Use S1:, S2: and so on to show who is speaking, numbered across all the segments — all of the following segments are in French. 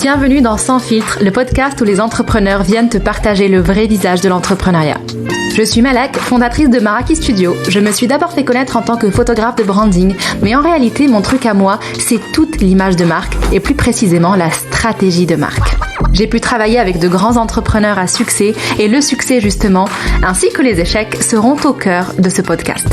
S1: Bienvenue dans Sans filtre, le podcast où les entrepreneurs viennent te partager le vrai visage de l'entrepreneuriat. Je suis Malak, fondatrice de Maraki Studio. Je me suis d'abord fait connaître en tant que photographe de branding, mais en réalité, mon truc à moi, c'est toute l'image de marque et plus précisément la stratégie de marque. J'ai pu travailler avec de grands entrepreneurs à succès et le succès justement, ainsi que les échecs, seront au cœur de ce podcast.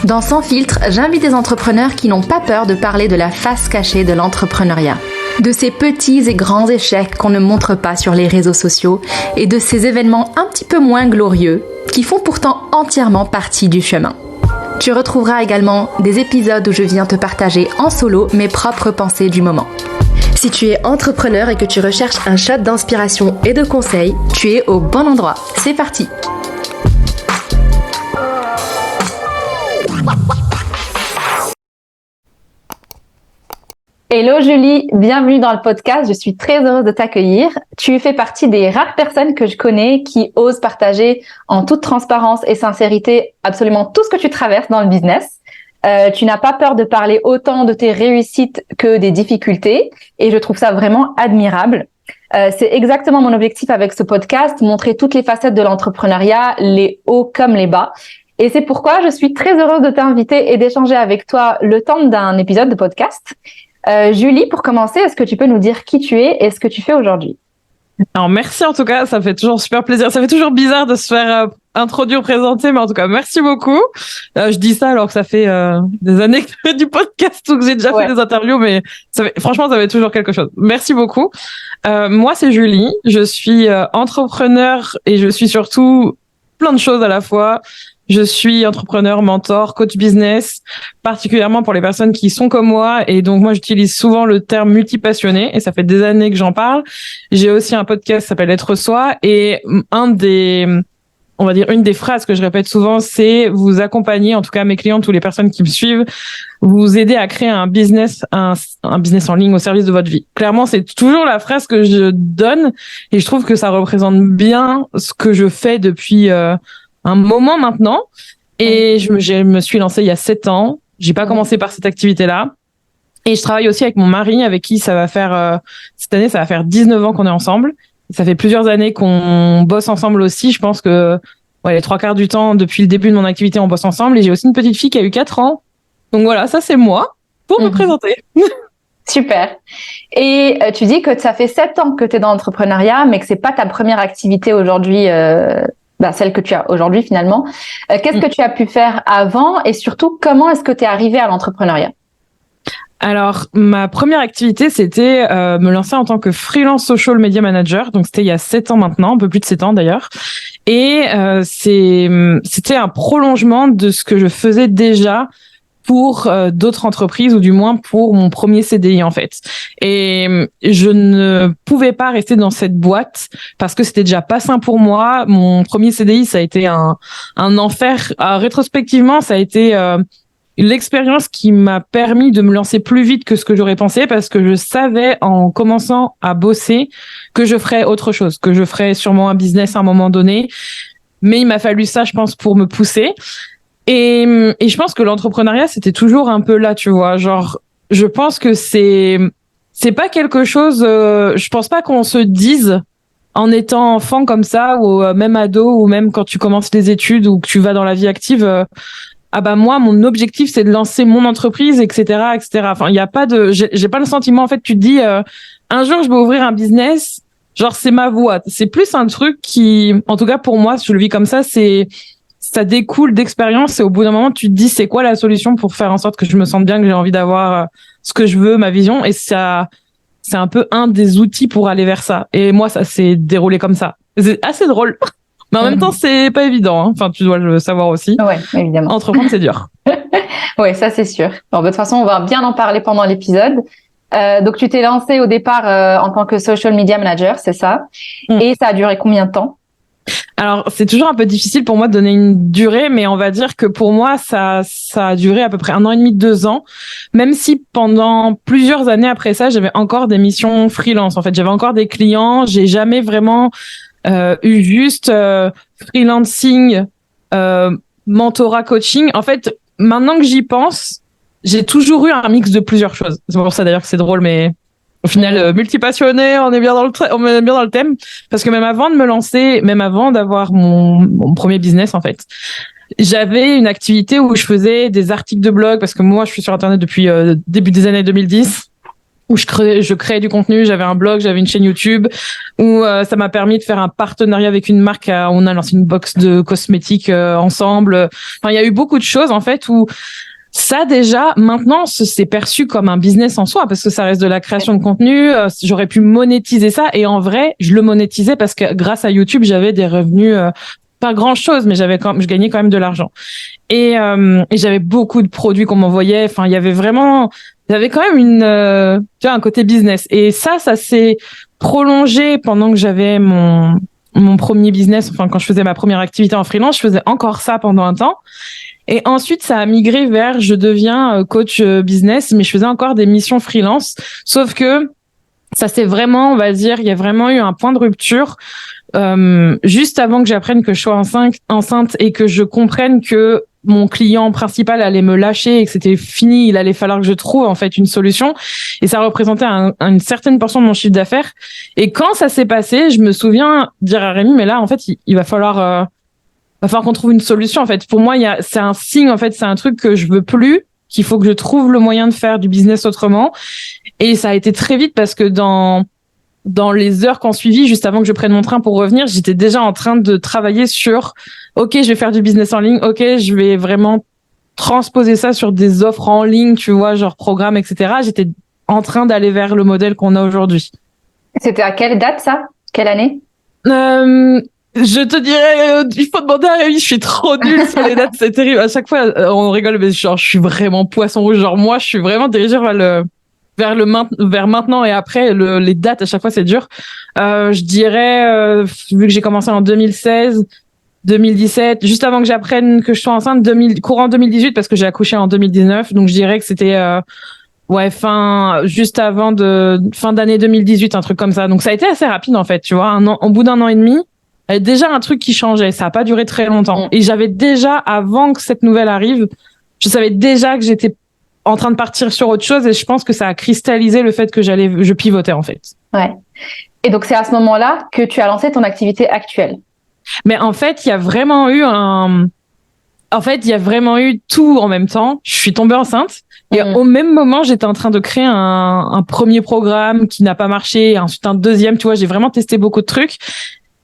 S1: Dans Sans filtre, j'invite des entrepreneurs qui n'ont pas peur de parler de la face cachée de l'entrepreneuriat, de ces petits et grands échecs qu'on ne montre pas sur les réseaux sociaux et de ces événements un petit peu moins glorieux qui font pourtant entièrement partie du chemin. Tu retrouveras également des épisodes où je viens te partager en solo mes propres pensées du moment. Si tu es entrepreneur et que tu recherches un shot d'inspiration et de conseils, tu es au bon endroit. C'est parti! Hello Julie, bienvenue dans le podcast. Je suis très heureuse de t'accueillir. Tu fais partie des rares personnes que je connais qui osent partager en toute transparence et sincérité absolument tout ce que tu traverses dans le business. Tu n'as pas peur de parler autant de tes réussites que des difficultés et je trouve ça vraiment admirable. C'est exactement mon objectif avec ce podcast, montrer toutes les facettes de l'entrepreneuriat, les hauts comme les bas. Et c'est pourquoi je suis très heureuse de t'inviter et d'échanger avec toi le temps d'un épisode de podcast. Julie, pour commencer, est-ce que tu peux nous dire qui tu es et ce que tu fais aujourd'hui?
S2: Alors merci en tout cas, ça fait toujours super plaisir. Ça fait toujours bizarre de se faire introduire, présenter, mais en tout cas merci beaucoup. Je dis ça alors que ça fait des années que je fais du podcast ou que j'ai déjà fait des interviews, mais franchement ça fait toujours quelque chose. Merci beaucoup. Moi c'est Julie, je suis entrepreneur et je suis surtout plein de choses à la fois. Je suis entrepreneur, mentor, coach business, particulièrement pour les personnes qui sont comme moi. Et donc, moi, j'utilise souvent le terme multipassionné et ça fait des années que j'en parle. J'ai aussi un podcast qui s'appelle Être Soi et une des phrases que je répète souvent, c'est vous accompagner, en tout cas mes clients, toutes les personnes qui me suivent, vous aider à créer un business en ligne au service de votre vie. Clairement, c'est toujours la phrase que je donne et je trouve que ça représente bien ce que je fais depuis, un moment maintenant. Et je me suis lancée il y a 7 ans. J'ai pas commencé par cette activité-là. Et je travaille aussi avec mon mari, avec qui ça va faire, cette année, ça va faire 19 ans qu'on est ensemble. Et ça fait plusieurs années qu'on bosse ensemble aussi. Je pense que, les 3/4 du temps, depuis le début de mon activité, on bosse ensemble. Et j'ai aussi une petite fille qui a eu 4 ans. Donc voilà, ça c'est moi pour me présenter.
S1: Super. Et tu dis que ça fait 7 ans que tu es dans l'entrepreneuriat, mais que c'est pas ta première activité aujourd'hui, celle que tu as aujourd'hui finalement. Qu'est-ce que tu as pu faire avant et surtout, comment est-ce que tu es arrivée à l'entrepreneuriat?
S2: Alors, ma première activité, c'était me lancer en tant que freelance social media manager. Donc, c'était il y a 7 ans maintenant, un peu plus de 7 ans d'ailleurs. Et c'était un prolongement de ce que je faisais déjà pour d'autres entreprises ou du moins pour mon premier CDI en fait. Et je ne pouvais pas rester dans cette boîte parce que c'était déjà pas sain pour moi. Mon premier CDI, ça a été un enfer. Rétrospectivement, ça a été l'expérience qui m'a permis de me lancer plus vite que ce que j'aurais pensé parce que je savais en commençant à bosser que je ferais autre chose, que je ferais sûrement un business à un moment donné. Mais il m'a fallu ça, je pense, pour me pousser. Et je pense que l'entrepreneuriat, c'était toujours un peu là, tu vois. Genre, je pense que c'est pas quelque chose, je pense pas qu'on se dise en étant enfant comme ça, ou même ado, ou même quand tu commences les études ou que tu vas dans la vie active, moi, mon objectif, c'est de lancer mon entreprise, etc., etc. Enfin, il y a pas j'ai pas le sentiment, en fait, tu te dis, un jour, je vais ouvrir un business, genre, c'est ma voie. C'est plus un truc qui, en tout cas, pour moi, je le vis comme ça, ça découle d'expérience et au bout d'un moment, tu te dis c'est quoi la solution pour faire en sorte que je me sente bien, que j'ai envie d'avoir ce que je veux, ma vision. Et ça, c'est un peu un des outils pour aller vers ça. Et moi, ça s'est déroulé comme ça. C'est assez drôle. Mais en même temps, c'est pas évident. Hein. Enfin, tu dois le savoir aussi.
S1: Ouais, évidemment.
S2: Entreprendre, c'est dur.
S1: Oui, ça, c'est sûr. Bon, de toute façon, on va bien en parler pendant l'épisode. Donc, tu t'es lancée au départ en tant que social media manager, c'est ça? Et ça a duré combien de temps?
S2: Alors, c'est toujours un peu difficile pour moi de donner une durée, mais on va dire que pour moi, ça a duré à peu près 1 an et demi, 2 ans. Même si pendant plusieurs années après ça, j'avais encore des missions freelance. En fait, j'avais encore des clients. J'ai jamais vraiment eu juste freelancing, mentorat, coaching. En fait, maintenant que j'y pense, j'ai toujours eu un mix de plusieurs choses. C'est pour ça d'ailleurs que c'est drôle, mais Au final, multipassionné, on est bien dans le thème. Parce que même avant de me lancer, même avant d'avoir mon premier business, en fait, j'avais une activité où je faisais des articles de blog, parce que moi, je suis sur Internet depuis début des années 2010, où je créais du contenu, j'avais un blog, j'avais une chaîne YouTube, où ça m'a permis de faire un partenariat avec une marque. On a lancé une box de cosmétiques ensemble. Enfin, il y a eu beaucoup de choses, en fait, où ça, déjà, maintenant, c'est perçu comme un business en soi, parce que ça reste de la création de contenu. J'aurais pu monétiser ça. Et en vrai, je le monétisais parce que grâce à YouTube, j'avais des revenus, pas grand chose, mais je gagnais quand même de l'argent. Et j'avais beaucoup de produits qu'on m'envoyait. Enfin, il y avait quand même tu vois, un côté business. Et ça s'est prolongé pendant que j'avais mon premier business. Enfin, quand je faisais ma première activité en freelance, je faisais encore ça pendant un temps. Et ensuite, ça a migré vers je deviens coach business, mais je faisais encore des missions freelance. Sauf que ça c'est vraiment, on va dire, il y a vraiment eu un point de rupture juste avant que j'apprenne que je sois enceinte et que je comprenne que mon client principal allait me lâcher et que c'était fini, il allait falloir que je trouve en fait une solution. Et ça représentait une certaine portion de mon chiffre d'affaires. Et quand ça s'est passé, je me souviens dire à Rémi, mais là en fait, il va falloir qu'on trouve une solution. En fait, pour moi, c'est un signe. En fait, c'est un truc que je veux plus, qu'il faut que je trouve le moyen de faire du business autrement. Et ça a été très vite parce que dans les heures qu'on suivit, juste avant que je prenne mon train pour revenir, j'étais déjà en train de travailler sur, OK, je vais faire du business en ligne. OK, je vais vraiment transposer ça sur des offres en ligne, tu vois, genre programme, etc. J'étais en train d'aller vers le modèle qu'on a aujourd'hui.
S1: C'était à quelle date, ça? Quelle année?
S2: Je te dirais, il faut demander à Rémi, je suis trop nulle sur les dates, c'est terrible. À chaque fois, on rigole, mais genre, je suis vraiment poisson rouge. Genre, moi, je suis vraiment dirigée vers maintenant et après. Les dates, à chaque fois, c'est dur. Je dirais, vu que j'ai commencé en 2016, 2017, juste avant que j'apprenne que je sois enceinte, courant 2018, parce que j'ai accouché en 2019. Donc, je dirais que c'était, juste avant fin d'année 2018, un truc comme ça. Donc, ça a été assez rapide, en fait, tu vois. Au bout d'un an et demi, il y avait déjà un truc qui changeait. Ça a pas duré très longtemps. Et j'avais déjà, avant que cette nouvelle arrive, je savais déjà que j'étais en train de partir sur autre chose et je pense que ça a cristallisé le fait que je pivotais, en fait.
S1: Ouais. Et donc, c'est à ce moment-là que tu as lancé ton activité actuelle.
S2: Mais en fait, il y a vraiment eu tout en même temps. Je suis tombée enceinte. Et au même moment, j'étais en train de créer un premier programme qui n'a pas marché, et ensuite un deuxième, tu vois, j'ai vraiment testé beaucoup de trucs.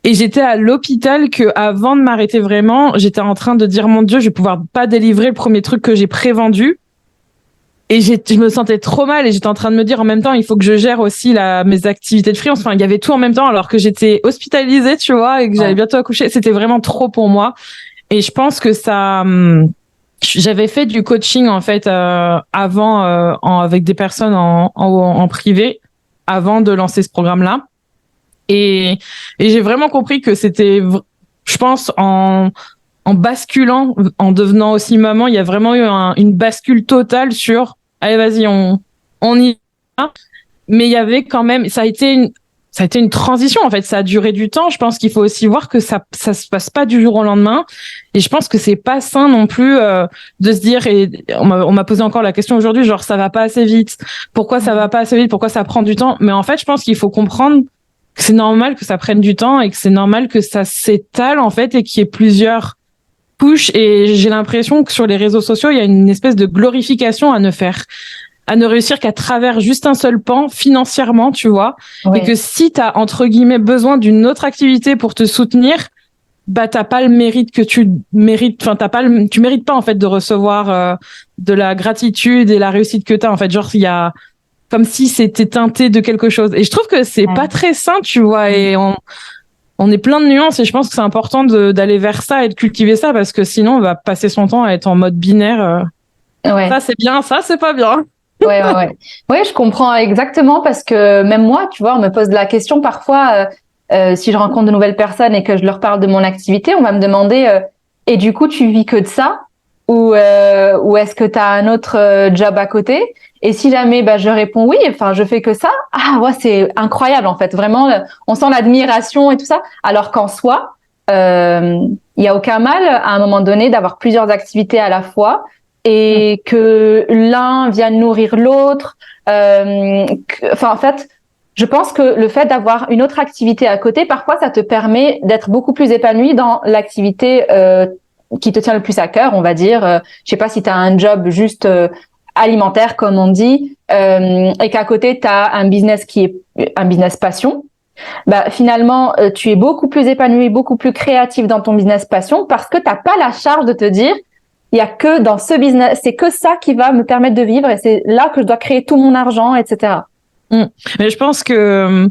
S2: Et j'étais à l'hôpital que, avant de m'arrêter vraiment, j'étais en train de dire, mon Dieu, je vais pouvoir pas délivrer le premier truc que j'ai prévendu. Et je me sentais trop mal et j'étais en train de me dire en même temps, il faut que je gère aussi mes activités de freelance. Enfin, il y avait tout en même temps alors que j'étais hospitalisée, tu vois, et que j'allais bientôt accoucher. C'était vraiment trop pour moi. Et je pense que j'avais fait du coaching, en fait, avant, avec des personnes en privé, avant de lancer ce programme-là. Et j'ai vraiment compris que c'était, je pense, en basculant, en devenant aussi maman, il y a vraiment eu une bascule totale sur, allez, vas-y, on y va. Mais il y avait quand même, ça a été une transition, en fait. Ça a duré du temps. Je pense qu'il faut aussi voir que ça se passe pas du jour au lendemain. Et je pense que c'est pas sain non plus, de se dire, et on m'a posé encore la question aujourd'hui, genre, ça va pas assez vite. Pourquoi ça va pas assez vite? Pourquoi ça prend du temps? Mais en fait, je pense qu'il faut comprendre que c'est normal que ça prenne du temps et que c'est normal que ça s'étale, en fait, et qu'il y ait plusieurs couches. Et j'ai l'impression que sur les réseaux sociaux, il y a une espèce de glorification à ne réussir qu'à travers juste un seul pan financièrement, tu vois. Oui. Et que si t'as, entre guillemets, besoin d'une autre activité pour te soutenir, bah, t'as pas le mérite que tu mérites, enfin, tu mérites pas, en fait, de recevoir, de la gratitude et la réussite que t'as, en fait. Genre, il y a, comme si c'était teinté de quelque chose. Et je trouve que c'est pas très sain, tu vois, et on est plein de nuances et je pense que c'est important d'aller vers ça et de cultiver ça parce que sinon on va passer son temps à être en mode binaire. Ça c'est bien, ça c'est pas bien.
S1: Ouais, je comprends exactement parce que même moi, tu vois, on me pose la question parfois, si je rencontre de nouvelles personnes et que je leur parle de mon activité, on va me demander et du coup tu vis que de ça ou est-ce que tu as un autre job à côté? Et si jamais je réponds oui, enfin je fais que ça, c'est incroyable en fait, vraiment on sent l'admiration et tout ça, alors qu'en soi il y a aucun mal à un moment donné d'avoir plusieurs activités à la fois et que l'un vienne nourrir l'autre, En fait, je pense que le fait d'avoir une autre activité à côté, parfois, ça te permet d'être beaucoup plus épanoui dans l'activité qui te tient le plus à cœur, on va dire. Je sais pas si tu as un job juste alimentaire, comme on dit, et qu'à côté, tu as un business qui est un business passion. Bah, finalement, tu es beaucoup plus épanoui, beaucoup plus créatif dans ton business passion parce que tu n'as pas la charge de te dire il y a que dans ce business, c'est que ça qui va me permettre de vivre et c'est là que je dois créer tout mon argent, etc.
S2: Mais je pense que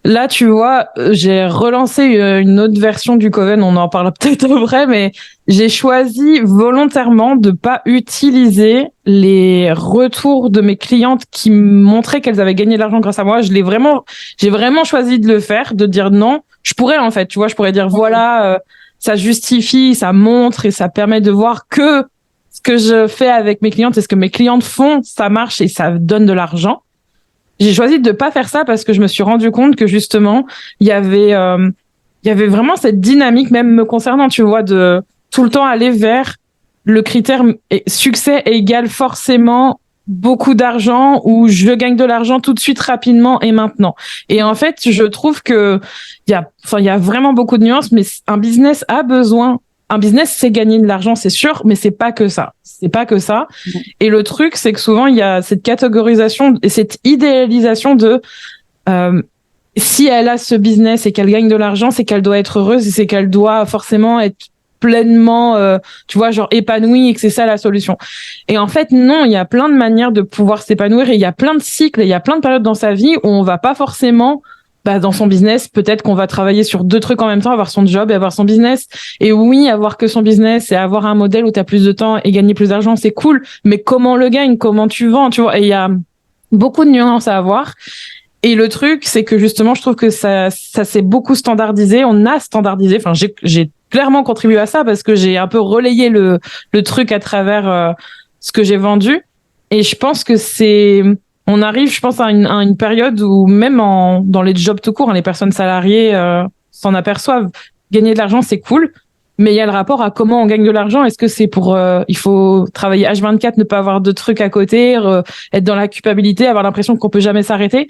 S2: là, tu vois, j'ai relancé une autre version du Coven, on en parlera peut-être après, mais j'ai choisi volontairement de pas utiliser les retours de mes clientes qui me montraient qu'elles avaient gagné de l'argent grâce à moi. J'ai vraiment choisi de le faire, de dire non. Je pourrais, en fait, tu vois, je pourrais dire voilà, ça justifie, ça montre et ça permet de voir que ce que je fais avec mes clientes et ce que mes clientes font, ça marche et ça donne de l'argent. J'ai choisi de pas faire ça parce que je me suis rendu compte que justement, il y avait vraiment cette dynamique, même me concernant, tu vois, de tout le temps aller vers le critère succès égale forcément beaucoup d'argent ou je gagne de l'argent tout de suite, rapidement et maintenant. Et en fait, je trouve que il y a vraiment beaucoup de nuances, mais un business, c'est gagner de l'argent, c'est sûr, mais c'est pas que ça. C'est pas que ça. Et le truc, c'est que souvent, il y a cette catégorisation et cette idéalisation de si elle a ce business et qu'elle gagne de l'argent, c'est qu'elle doit être heureuse et c'est qu'elle doit forcément être pleinement, tu vois, genre épanouie et que c'est ça la solution. Et en fait, non, il y a plein de manières de pouvoir s'épanouir et il y a plein de cycles et il y a plein de périodes dans sa vie où on va pas forcément dans son business, peut-être qu'on va travailler sur 2 trucs en même temps, avoir son job et avoir son business. Et oui, avoir que son business et avoir un modèle où tu as plus de temps et gagner plus d'argent, c'est cool. Mais comment on le gagne? Comment tu vends? Tu vois? Et il y a beaucoup de nuances à avoir. Et le truc, c'est que justement, je trouve que ça s'est beaucoup standardisé. On a standardisé. Enfin, j'ai clairement contribué à ça parce que j'ai un peu relayé le truc à travers ce que j'ai vendu. Et je pense que on arrive, je pense, à une période où même dans les jobs tout court, les personnes salariées s'en aperçoivent. Gagner de l'argent, c'est cool, mais il y a le rapport à comment on gagne de l'argent. Est-ce que c'est pour il faut travailler H24, ne pas avoir de trucs à côté, être dans la culpabilité, avoir l'impression qu'on peut jamais s'arrêter.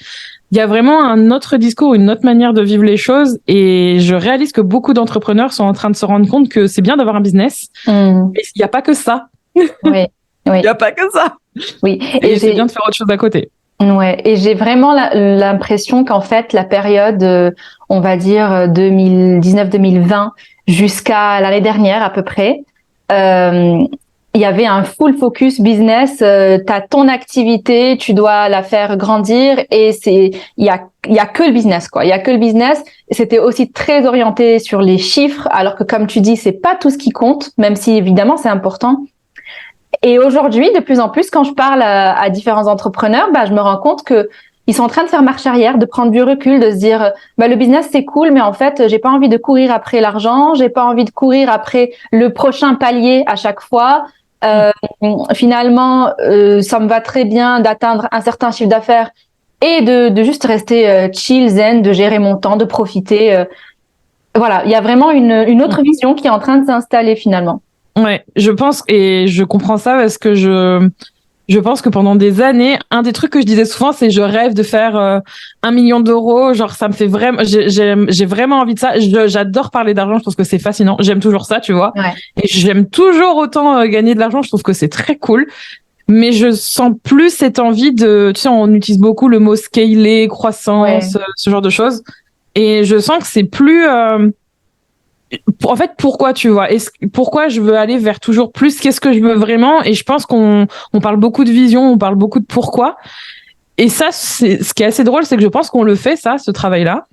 S2: Il y a vraiment un autre discours, une autre manière de vivre les choses, et je réalise que beaucoup d'entrepreneurs sont en train de se rendre compte que c'est bien d'avoir un business, mais il n'y a pas que ça.
S1: Oui.
S2: Il n'y a pas que ça.
S1: Oui.
S2: Et c'est bien de faire autre chose à côté.
S1: Ouais, et j'ai vraiment l'impression qu'en fait la période, on va dire 2019-2020 jusqu'à l'année dernière à peu près, il y avait un full focus business. T'as ton activité, tu dois la faire grandir et il y a que le business quoi. Il y a que le business. C'était aussi très orienté sur les chiffres, alors que comme tu dis, c'est pas tout ce qui compte, même si évidemment c'est important. Et aujourd'hui, de plus en plus, quand je parle à différents entrepreneurs, je me rends compte que ils sont en train de faire marche arrière, de prendre du recul, de se dire, le business c'est cool, mais en fait, j'ai pas envie de courir après l'argent, j'ai pas envie de courir après le prochain palier à chaque fois. Finalement, ça me va très bien d'atteindre un certain chiffre d'affaires et de juste rester chill, zen, de gérer mon temps, de profiter. Voilà, il y a vraiment une autre vision qui est en train de s'installer finalement.
S2: Ouais, je pense, et je comprends ça parce que je pense que pendant des années, un des trucs que je disais souvent, c'est je rêve de faire 1 million d'euros. Genre, ça me fait vraiment, j'ai vraiment envie de ça. J'adore parler d'argent. Je trouve que c'est fascinant. J'aime toujours ça, tu vois.
S1: Ouais.
S2: Et j'aime toujours autant gagner de l'argent. Je trouve que c'est très cool. Mais je sens plus cette envie tu sais, on utilise beaucoup le mot scaler, croissance, ce genre de choses. Et je sens que c'est plus, en fait, pourquoi tu vois, pourquoi je veux aller vers toujours plus, qu'est-ce que je veux vraiment? Et je pense qu'on parle beaucoup de vision, on parle beaucoup de pourquoi. Et ça, c'est ce qui est assez drôle, c'est que je pense qu'on le fait, ça, ce travail-là.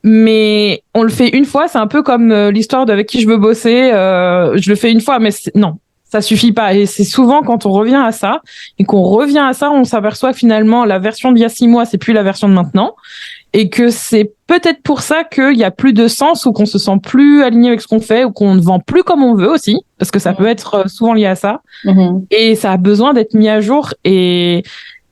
S2: Mais on le fait une fois, c'est un peu comme l'histoire d'avec qui je veux bosser. Je le fais une fois, mais non, ça suffit pas. Et c'est souvent quand on revient à ça, et qu'on revient à ça, on s'aperçoit que finalement, la version d'il y a 6 mois, c'est plus la version de maintenant. Et que c'est peut-être pour ça qu'il y a plus de sens ou qu'on se sent plus aligné avec ce qu'on fait ou qu'on ne vend plus comme on veut aussi, parce que ça peut être souvent lié à ça. Et ça a besoin d'être mis à jour. Et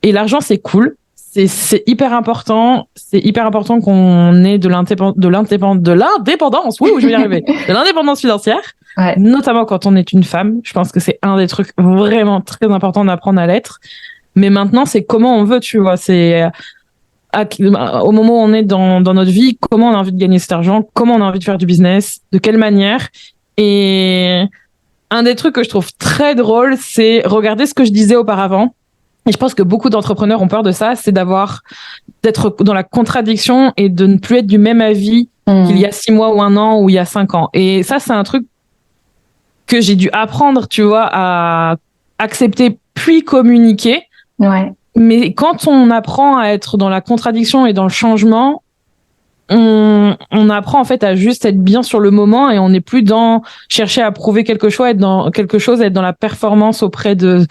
S2: l'argent, c'est cool. C'est hyper important. C'est hyper important qu'on ait de l'indépendance. Oui, je vais y arriver. De l'indépendance financière.
S1: Ouais.
S2: Notamment quand on est une femme. Je pense que c'est un des trucs vraiment très importants d'apprendre à l'être. Mais maintenant, c'est comment on veut, tu vois. C'est au moment où on est dans notre vie, comment on a envie de gagner cet argent, comment on a envie de faire du business, de quelle manière. Et un des trucs que je trouve très drôle, c'est regarder ce que je disais auparavant. Et je pense que beaucoup d'entrepreneurs ont peur de ça, c'est d'être dans la contradiction et de ne plus être du même avis qu'il y a 6 mois ou 1 an ou il y a 5 ans. Et ça, c'est un truc que j'ai dû apprendre, tu vois, à accepter puis communiquer.
S1: Ouais.
S2: Mais quand on apprend à être dans la contradiction et dans le changement, on apprend en fait à juste être bien sur le moment et on n'est plus dans chercher à prouver quelque chose, être dans la performance auprès de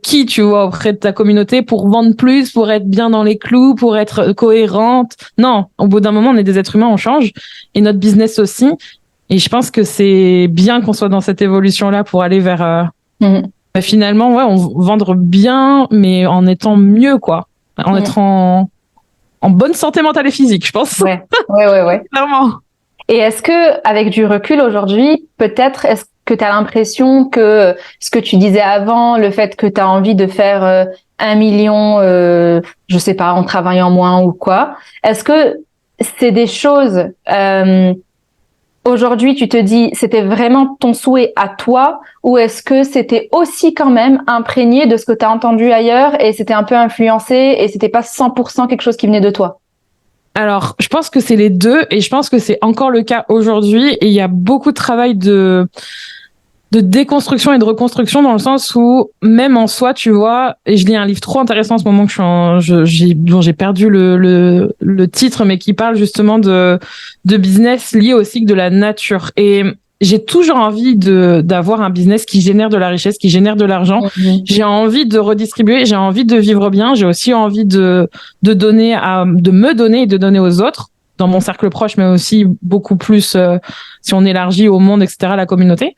S2: qui, tu vois, auprès de ta communauté pour vendre plus, pour être bien dans les clous, pour être cohérente. Non, au bout d'un moment, on est des êtres humains, on change et notre business aussi. Et je pense que c'est bien qu'on soit dans cette évolution-là pour aller vers finalement, ouais, on vendre bien, mais en étant mieux, quoi, en étant en bonne santé mentale et physique, je pense.
S1: Ouais.
S2: Clairement.
S1: Et est-ce que, avec du recul aujourd'hui, peut-être, est-ce que tu as l'impression que ce que tu disais avant, le fait que tu as envie de faire 1 million, je sais pas, en travaillant moins ou quoi, est-ce que c'est des choses, aujourd'hui, tu te dis, c'était vraiment ton souhait à toi, ou est-ce que c'était aussi quand même imprégné de ce que tu as entendu ailleurs et c'était un peu influencé et c'était pas 100% quelque chose qui venait de toi?
S2: Alors, je pense que c'est les deux et je pense que c'est encore le cas aujourd'hui et il y a beaucoup de travail de déconstruction et de reconstruction dans le sens où même en soi, tu vois, et je lis un livre trop intéressant en ce moment que dont j'ai perdu le titre, mais qui parle justement de business lié au cycle de la nature. Et j'ai toujours envie d'avoir un business qui génère de la richesse, qui génère de l'argent. J'ai envie de redistribuer, j'ai envie de vivre bien, j'ai aussi envie de me donner et de donner aux autres, dans mon cercle proche, mais aussi beaucoup plus si on élargit au monde, etc., la communauté.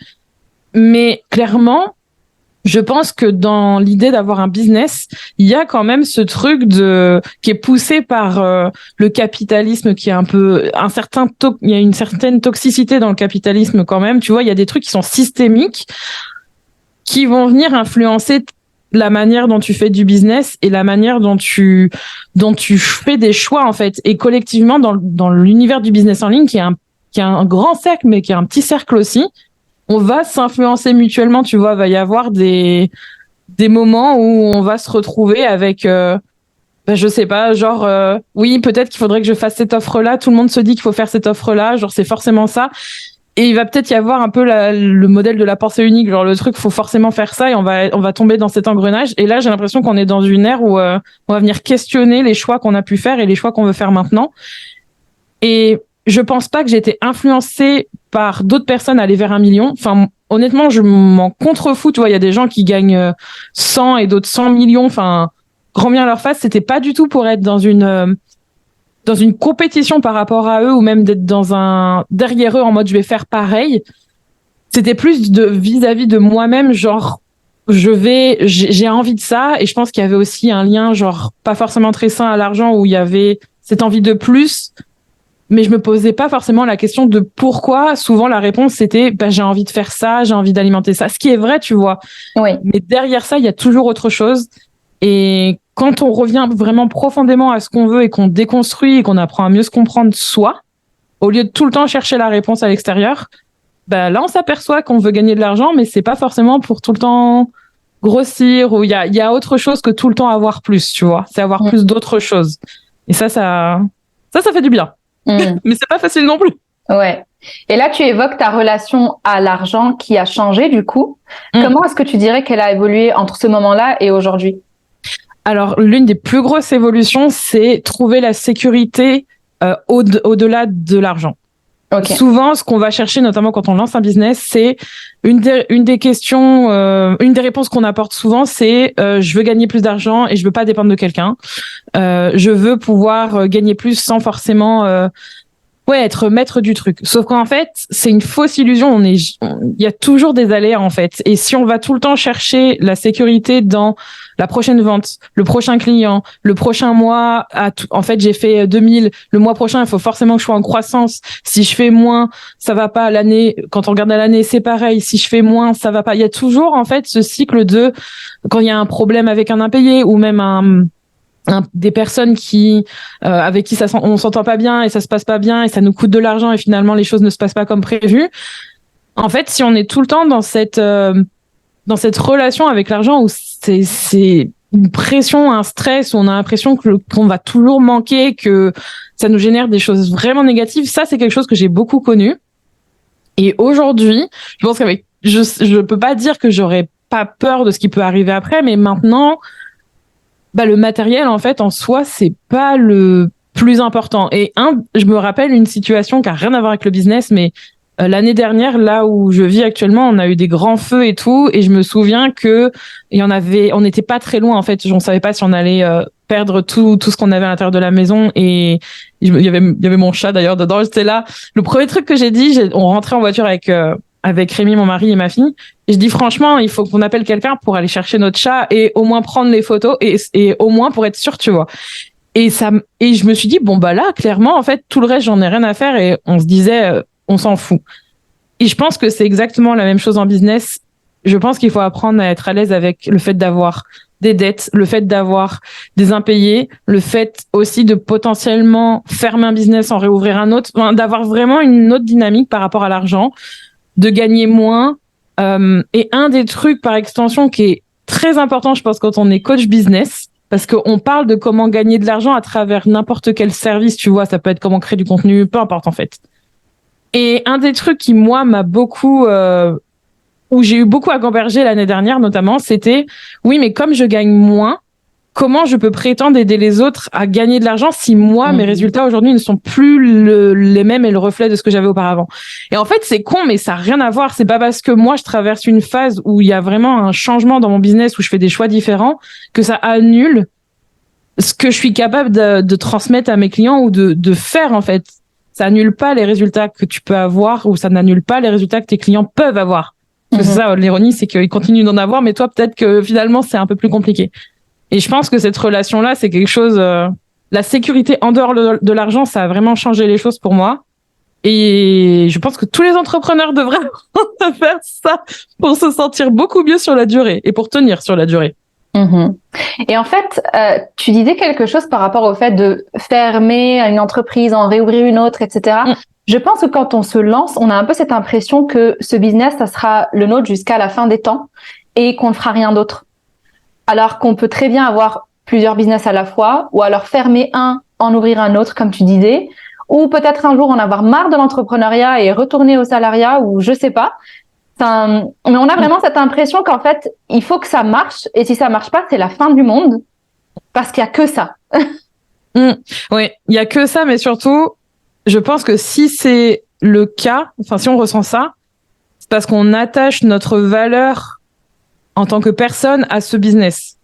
S2: Mais clairement, je pense que dans l'idée d'avoir un business, il y a quand même ce truc qui est poussé par le capitalisme, qui est il y a une certaine toxicité dans le capitalisme quand même. Tu vois, il y a des trucs qui sont systémiques, qui vont venir influencer la manière dont tu fais du business et la manière dont tu fais des choix en fait. Et collectivement, dans l'univers du business en ligne, qui est un grand cercle, mais qui est un petit cercle aussi, on va s'influencer mutuellement, tu vois, va y avoir des moments où on va se retrouver avec, je sais pas, genre, oui, peut-être qu'il faudrait que je fasse cette offre-là, tout le monde se dit qu'il faut faire cette offre-là, genre, c'est forcément ça. Et il va peut-être y avoir un peu le modèle de la pensée unique, genre, le truc, faut forcément faire ça et on va tomber dans cet engrenage. Et là, j'ai l'impression qu'on est dans une ère où on va venir questionner les choix qu'on a pu faire et les choix qu'on veut faire maintenant. Et je pense pas que j'ai été influencée par d'autres personnes à aller vers 1 million. Enfin, honnêtement, je m'en contrefous. Tu vois, il y a des gens qui gagnent 100 et d'autres 100 millions. Enfin, grand bien leur face. C'était pas du tout pour être dans une compétition par rapport à eux ou même d'être derrière eux en mode je vais faire pareil. C'était plus vis-à-vis de moi-même, genre, j'ai envie de ça. Et je pense qu'il y avait aussi un lien, genre, pas forcément très sain à l'argent où il y avait cette envie de plus. Mais je me posais pas forcément la question de pourquoi. Souvent, la réponse, c'était, j'ai envie de faire ça, j'ai envie d'alimenter ça. Ce qui est vrai, tu vois.
S1: Oui.
S2: Mais derrière ça, il y a toujours autre chose. Et quand on revient vraiment profondément à ce qu'on veut et qu'on déconstruit et qu'on apprend à mieux se comprendre soi, au lieu de tout le temps chercher la réponse à l'extérieur, là, on s'aperçoit qu'on veut gagner de l'argent, mais c'est pas forcément pour tout le temps grossir ou il y a autre chose que tout le temps avoir plus, tu vois. C'est avoir plus d'autres choses. Et ça fait du bien. Mais c'est pas facile non plus.
S1: Ouais. Et là, tu évoques ta relation à l'argent qui a changé du coup. Comment est-ce que tu dirais qu'elle a évolué entre ce moment-là et aujourd'hui?
S2: Alors, l'une des plus grosses évolutions, c'est trouver la sécurité au-delà de l'argent. Okay. Souvent, ce qu'on va chercher, notamment quand on lance un business, c'est une des questions, une des réponses qu'on apporte souvent, c'est je veux gagner plus d'argent et je veux pas dépendre de quelqu'un. Je veux pouvoir gagner plus sans forcément être maître du truc. Sauf qu'en fait, c'est une fausse illusion. Il y a toujours des aléas, en fait. Et si on va tout le temps chercher la sécurité dans la prochaine vente, le prochain client, le prochain mois, en fait, j'ai fait 2000. Le mois prochain, il faut forcément que je sois en croissance. Si je fais moins, ça va pas. L'année, quand on regarde à l'année, c'est pareil. Si je fais moins, ça va pas. Il y a toujours, en fait, ce cycle de, quand il y a un problème avec un impayé ou même des personnes qui avec qui on s'entend pas bien et ça se passe pas bien et ça nous coûte de l'argent et finalement les choses ne se passent pas comme prévu. En fait, si on est tout le temps dans cette relation avec l'argent où c'est une pression, un stress, où on a l'impression qu'on va toujours manquer, que ça nous génère des choses vraiment négatives, ça c'est quelque chose que j'ai beaucoup connu. Et aujourd'hui, je pense qu'avec je peux pas dire que j'aurais pas peur de ce qui peut arriver après, mais maintenant le matériel, en fait, en soi, c'est pas le plus important. Et je me rappelle une situation qui a rien à voir avec le business, mais l'année dernière, là où je vis actuellement, on a eu des grands feux et tout, et je me souviens que on n'était pas très loin, en fait. On savait pas si on allait perdre tout ce qu'on avait à l'intérieur de la maison, et il y avait mon chat d'ailleurs dedans. J'étais là. Le premier truc que j'ai dit, on rentrait en voiture avec Rémi, mon mari, et ma fille. Et je dis franchement, il faut qu'on appelle quelqu'un pour aller chercher notre chat et au moins prendre les photos et au moins pour être sûr, tu vois. Et je me suis dit, bon, là, clairement, en fait, tout le reste, j'en ai rien à faire et on se disait, on s'en fout. Et je pense que c'est exactement la même chose en business. Je pense qu'il faut apprendre à être à l'aise avec le fait d'avoir des dettes, le fait d'avoir des impayés, le fait aussi de potentiellement fermer un business, en réouvrir un autre, d'avoir vraiment une autre dynamique par rapport à l'argent, de gagner moins. Et un des trucs par extension qui est très important, je pense, quand on est coach business, parce qu'on parle de comment gagner de l'argent à travers n'importe quel service, tu vois, ça peut être comment créer du contenu, peu importe en fait. Et un des trucs qui, moi, m'a beaucoup... où j'ai eu beaucoup à gamberger l'année dernière, notamment, c'était, oui, mais comme je gagne moins, comment je peux prétendre aider les autres à gagner de l'argent si moi, mes résultats aujourd'hui ne sont plus les mêmes et le reflet de ce que j'avais auparavant. Et en fait, c'est con, mais ça n'a rien à voir. C'est pas parce que moi, je traverse une phase où il y a vraiment un changement dans mon business, où je fais des choix différents, que ça annule ce que je suis capable de transmettre à mes clients ou de faire, en fait. Ça annule pas les résultats que tu peux avoir ou ça n'annule pas les résultats que tes clients peuvent avoir. Parce que c'est ça, l'ironie, c'est qu'ils continuent d'en avoir, mais toi, peut-être que finalement, c'est un peu plus compliqué. Et je pense que cette relation-là, c'est quelque chose... la sécurité en dehors de l'argent, ça a vraiment changé les choses pour moi. Et je pense que tous les entrepreneurs devraient faire ça pour se sentir beaucoup mieux sur la durée et pour tenir sur la durée.
S1: Et en fait, tu disais quelque chose par rapport au fait de fermer une entreprise, en réouvrir une autre, etc. Je pense que quand on se lance, on a un peu cette impression que ce business, ça sera le nôtre jusqu'à la fin des temps et qu'on ne fera rien d'autre. Alors qu'on peut très bien avoir plusieurs business à la fois, ou alors fermer un, en ouvrir un autre, comme tu disais, ou peut-être un jour en avoir marre de l'entrepreneuriat et retourner au salariat, ou je sais pas. Mais on a vraiment cette impression qu'en fait, il faut que ça marche, et si ça marche pas, c'est la fin du monde, parce qu'il y a que ça.
S2: Oui, il y a que ça, mais surtout, je pense que si c'est le cas, enfin si on ressent ça, c'est parce qu'on attache notre valeur en tant que personne à ce business.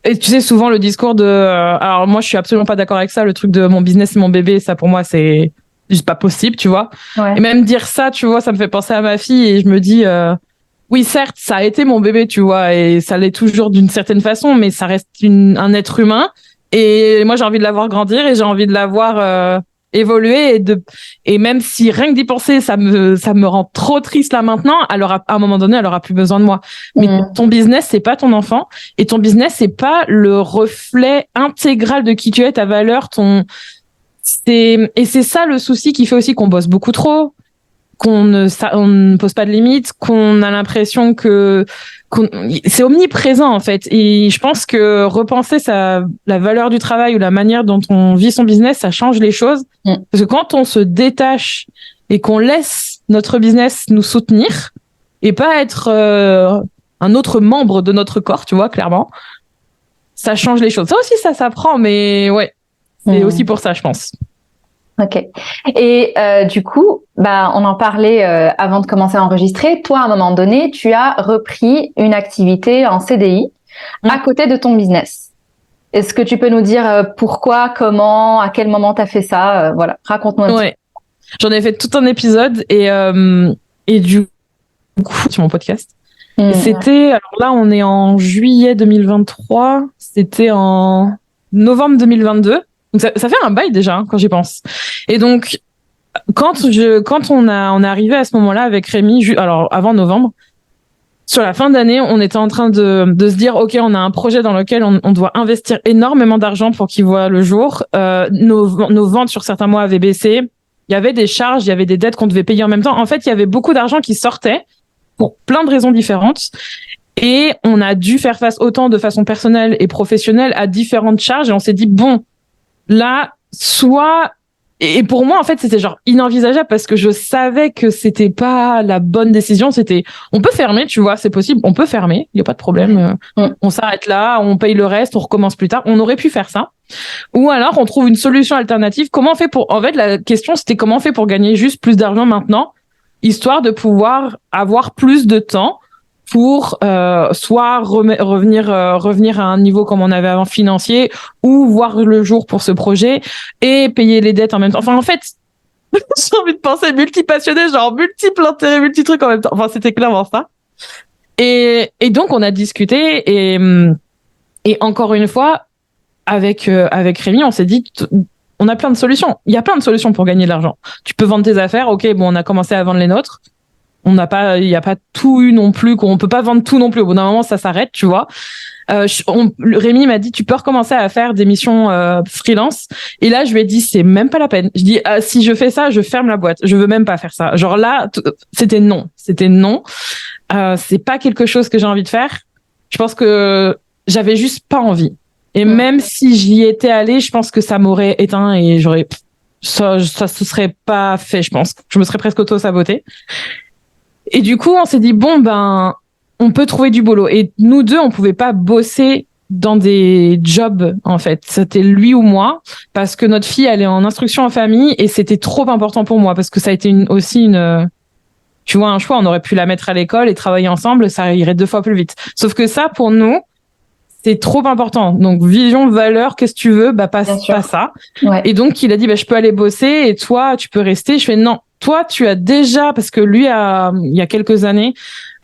S2: Et tu sais, souvent le discours de... alors moi, je suis absolument pas d'accord avec ça, le truc de mon business, c'est mon bébé, ça pour moi, c'est juste pas possible, tu vois. Ouais. Et même dire ça, tu vois, ça me fait penser à ma fille et je me dis... oui, certes, ça a été mon bébé, tu vois, et ça l'est toujours d'une certaine façon, mais ça reste un être humain. Et moi, j'ai envie de la voir grandir et j'ai envie de la voir évoluer. Et même si rien que d'y penser, ça me rend trop triste là maintenant, à un moment donné, elle aura plus besoin de moi. Mais ton business, c'est pas ton enfant. Et ton business, c'est pas le reflet intégral de qui tu es, ta valeur, et c'est ça le souci qui fait aussi qu'on bosse beaucoup trop, qu'on ne pose pas de limites, qu'on a l'impression que c'est omniprésent en fait. Et je pense que repenser la valeur du travail ou la manière dont on vit son business, ça change les choses. Parce que quand on se détache et qu'on laisse notre business nous soutenir et pas être un autre membre de notre corps, tu vois, clairement, ça change les choses. Ça aussi, ça s'apprend, mais ouais, c'est aussi pour ça, je pense.
S1: Ok. Et du coup, on en parlait avant de commencer à enregistrer. Toi, à un moment donné, tu as repris une activité en CDI à côté de ton business. Est-ce que tu peux nous dire pourquoi, comment, à quel moment tu as fait ça? Voilà, raconte-nous un petit peu.
S2: J'en ai fait tout un épisode et du coup sur mon podcast. Et c'était, alors là, on est en juillet 2023. C'était en novembre 2022. Donc ça fait un bail déjà, quand j'y pense. Et donc, quand on est arrivé à ce moment-là avec Rémi, alors avant novembre, sur la fin d'année, on était en train de se dire, OK, on a un projet dans lequel on doit investir énormément d'argent pour qu'il voit le jour. Nos ventes sur certains mois avaient baissé. Il y avait des charges, il y avait des dettes qu'on devait payer en même temps. En fait, il y avait beaucoup d'argent qui sortait pour plein de raisons différentes. Et on a dû faire face autant de façon personnelle et professionnelle à différentes charges. Et on s'est dit, bon, là, soit... Et pour moi, en fait, c'était genre inenvisageable parce que je savais que c'était pas la bonne décision. C'était, on peut fermer, tu vois, c'est possible, on peut fermer, il y a pas de problème. On s'arrête là, on paye le reste, on recommence plus tard. On aurait pu faire ça. Ou alors, on trouve une solution alternative. Comment on fait pour... En fait, la question, c'était comment on fait pour gagner juste plus d'argent maintenant, histoire de pouvoir avoir plus de temps pour soit revenir à un niveau comme on avait avant financier, ou voir le jour pour ce projet et payer les dettes en même temps. Enfin, en fait, j'ai envie de penser multi-passionné, genre multiples intérêts, multi-trucs en même temps. Enfin, c'était clairement ça. Et donc, on a discuté et encore une fois, avec Rémi, on s'est dit, on a plein de solutions. Il y a plein de solutions pour gagner de l'argent. Tu peux vendre tes affaires. OK, bon, on a commencé à vendre les nôtres. Il n'y a pas tout eu non plus, qu'on peut pas vendre tout non plus. Au bout d'un moment, ça s'arrête, tu vois. Rémi m'a dit, tu peux recommencer à faire des missions freelance. Et là, je lui ai dit, c'est même pas la peine. Je dis, si je fais ça, je ferme la boîte. Je veux même pas faire ça. Genre là, c'était non. C'est pas quelque chose que j'ai envie de faire. Je pense que j'avais juste pas envie. Et même si j'y étais allée, je pense que ça m'aurait éteint et ça se serait pas fait, je pense. Je me serais presque auto-sabotée. Et du coup, on s'est dit, bon, on peut trouver du boulot. Et nous deux, on pouvait pas bosser dans des jobs, en fait. C'était lui ou moi, parce que notre fille, elle est en instruction en famille et c'était trop important pour moi, parce que ça a été aussi tu vois, un choix. On aurait pu la mettre à l'école et travailler ensemble, ça irait 2 fois plus vite. Sauf que ça, pour nous, c'est trop important. Donc, vision, valeur, qu'est-ce que tu veux? Pas ça. Ouais. Et donc, il a dit, je peux aller bosser et toi, tu peux rester. Je fais, non. Toi, tu as déjà, parce que lui, il y a quelques années,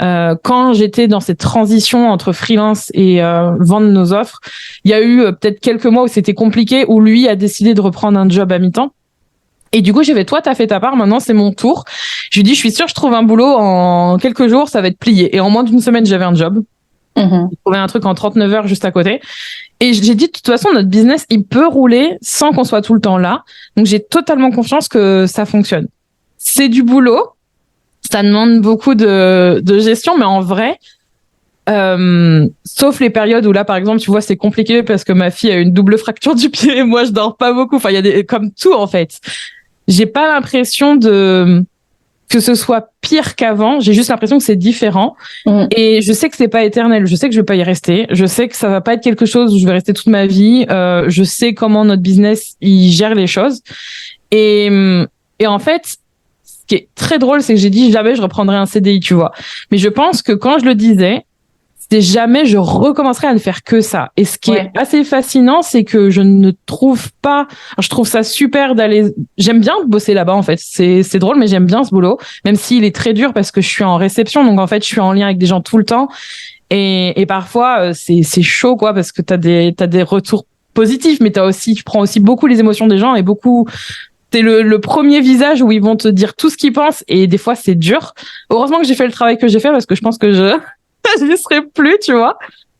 S2: quand j'étais dans cette transition entre freelance et vendre nos offres, il y a eu peut-être quelques mois où c'était compliqué, où lui a décidé de reprendre un job à mi-temps. Et du coup, j'ai fait, toi, t'as fait ta part, maintenant c'est mon tour. Je lui dis, je suis sûre, je trouve un boulot en quelques jours, ça va être plié. Et en moins d'une semaine, j'avais un job. J'ai trouvé un truc en 39 heures juste à côté. Et j'ai dit, de toute façon, notre business, il peut rouler sans qu'on soit tout le temps là. Donc, j'ai totalement confiance que ça fonctionne. C'est du boulot. Ça demande beaucoup de gestion, mais en vrai, sauf les périodes où là, par exemple, tu vois, c'est compliqué parce que ma fille a une double fracture du pied et moi, je dors pas beaucoup. Enfin, il y a comme tout, en fait. J'ai pas l'impression que ce soit pire qu'avant. J'ai juste l'impression que c'est différent. Et je sais que c'est pas éternel. Je sais que je vais pas y rester. Je sais que ça va pas être quelque chose où je vais rester toute ma vie. Je sais comment notre business, il gère les choses. Et en fait, ce qui est très drôle, c'est que j'ai dit jamais je reprendrai un CDI, tu vois. Mais je pense que quand je le disais, c'était jamais je recommencerai à ne faire que ça. Et ce qui est assez fascinant, c'est que je ne trouve pas... Je trouve ça super d'aller... J'aime bien bosser là-bas, en fait. C'est drôle, mais j'aime bien ce boulot, même s'il est très dur parce que je suis en réception. Donc, en fait, je suis en lien avec des gens tout le temps. Et parfois, c'est chaud, quoi, parce que t'as des retours positifs, mais tu prends aussi beaucoup les émotions des gens et beaucoup... T'es le premier visage où ils vont te dire tout ce qu'ils pensent et des fois, c'est dur. Heureusement que j'ai fait le travail que j'ai fait parce que je pense que je n'y serai plus, tu vois.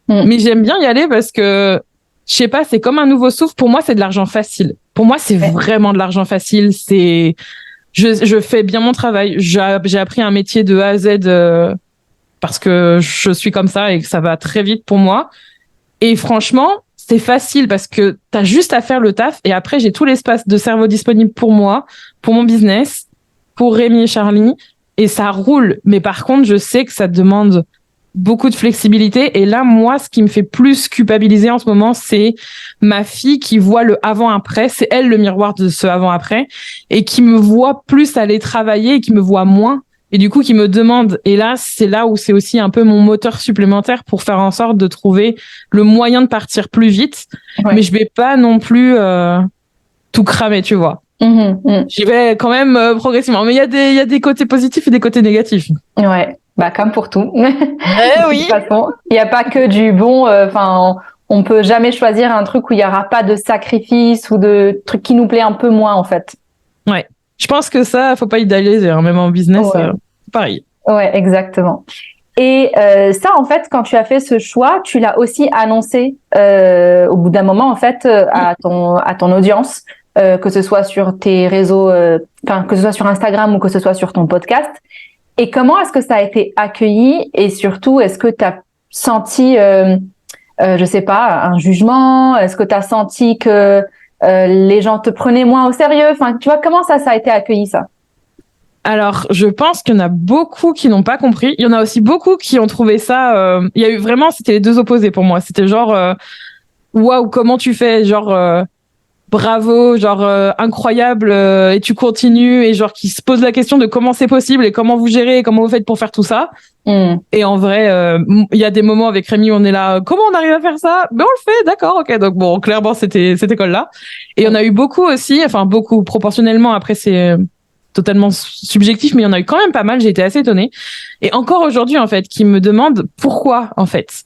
S2: Mais j'aime bien y aller parce que, je sais pas, c'est comme un nouveau souffle. Pour moi, c'est de l'argent facile. Pour moi, c'est vraiment de l'argent facile. Je fais bien mon travail. J'ai appris un métier de A à Z parce que je suis comme ça et que ça va très vite pour moi. Et franchement, c'est facile parce que t'as juste à faire le taf et après, j'ai tout l'espace de cerveau disponible pour moi, pour mon business, pour Rémi et Charlie et ça roule. Mais par contre, je sais que ça demande beaucoup de flexibilité. Et là, moi, ce qui me fait plus culpabiliser en ce moment, c'est ma fille qui voit le avant-après. C'est elle le miroir de ce avant-après et qui me voit plus aller travailler et qui me voit moins. Et du coup, qui me demande. Et là, c'est là où c'est aussi un peu mon moteur supplémentaire pour faire en sorte de trouver le moyen de partir plus vite. Ouais. Mais je vais pas non plus tout cramer, tu vois. J'y vais quand même progressivement. Mais il y a des côtés positifs et des côtés négatifs.
S3: Ouais, bah comme pour tout.
S2: Oui.
S3: De toute façon, il n'y a pas que du bon. Enfin, on peut jamais choisir un truc où il n'y aura pas de sacrifice ou de truc qui nous plaît un peu moins, en fait.
S2: Ouais. Je pense que ça, faut pas idéaliser, hein. Même en business, pareil.
S3: Ouais, exactement. Et ça, en fait, quand tu as fait ce choix, tu l'as aussi annoncé au bout d'un moment, en fait, à ton audience, que ce soit sur tes réseaux, que ce soit sur Instagram ou que ce soit sur ton podcast. Et comment est-ce que ça a été accueilli? Et surtout, est-ce que tu as senti, je sais pas, un jugement? Est-ce que tu as senti que les gens te prenaient moins au sérieux? Enfin, tu vois, comment ça a été accueilli, ça?
S2: Alors, je pense qu'il y en a beaucoup qui n'ont pas compris. Il y en a aussi beaucoup qui ont trouvé ça. Il y a eu vraiment, c'était les deux opposés pour moi. C'était genre, waouh, comment tu fais? Genre, bravo, genre incroyable, et tu continues, et genre qui se pose la question de comment c'est possible et comment vous gérez et comment vous faites pour faire tout ça. Et en vrai, il y a des moments avec Rémi où on est là, comment on arrive à faire ça? Ben on le fait, d'accord, ok. Donc bon, clairement c'était cette école-là. Et il y en a eu beaucoup aussi, enfin beaucoup proportionnellement. Après c'est totalement subjectif, mais il y en a eu quand même pas mal. J'ai été assez étonnée. Et encore aujourd'hui en fait, qui me demandent pourquoi en fait,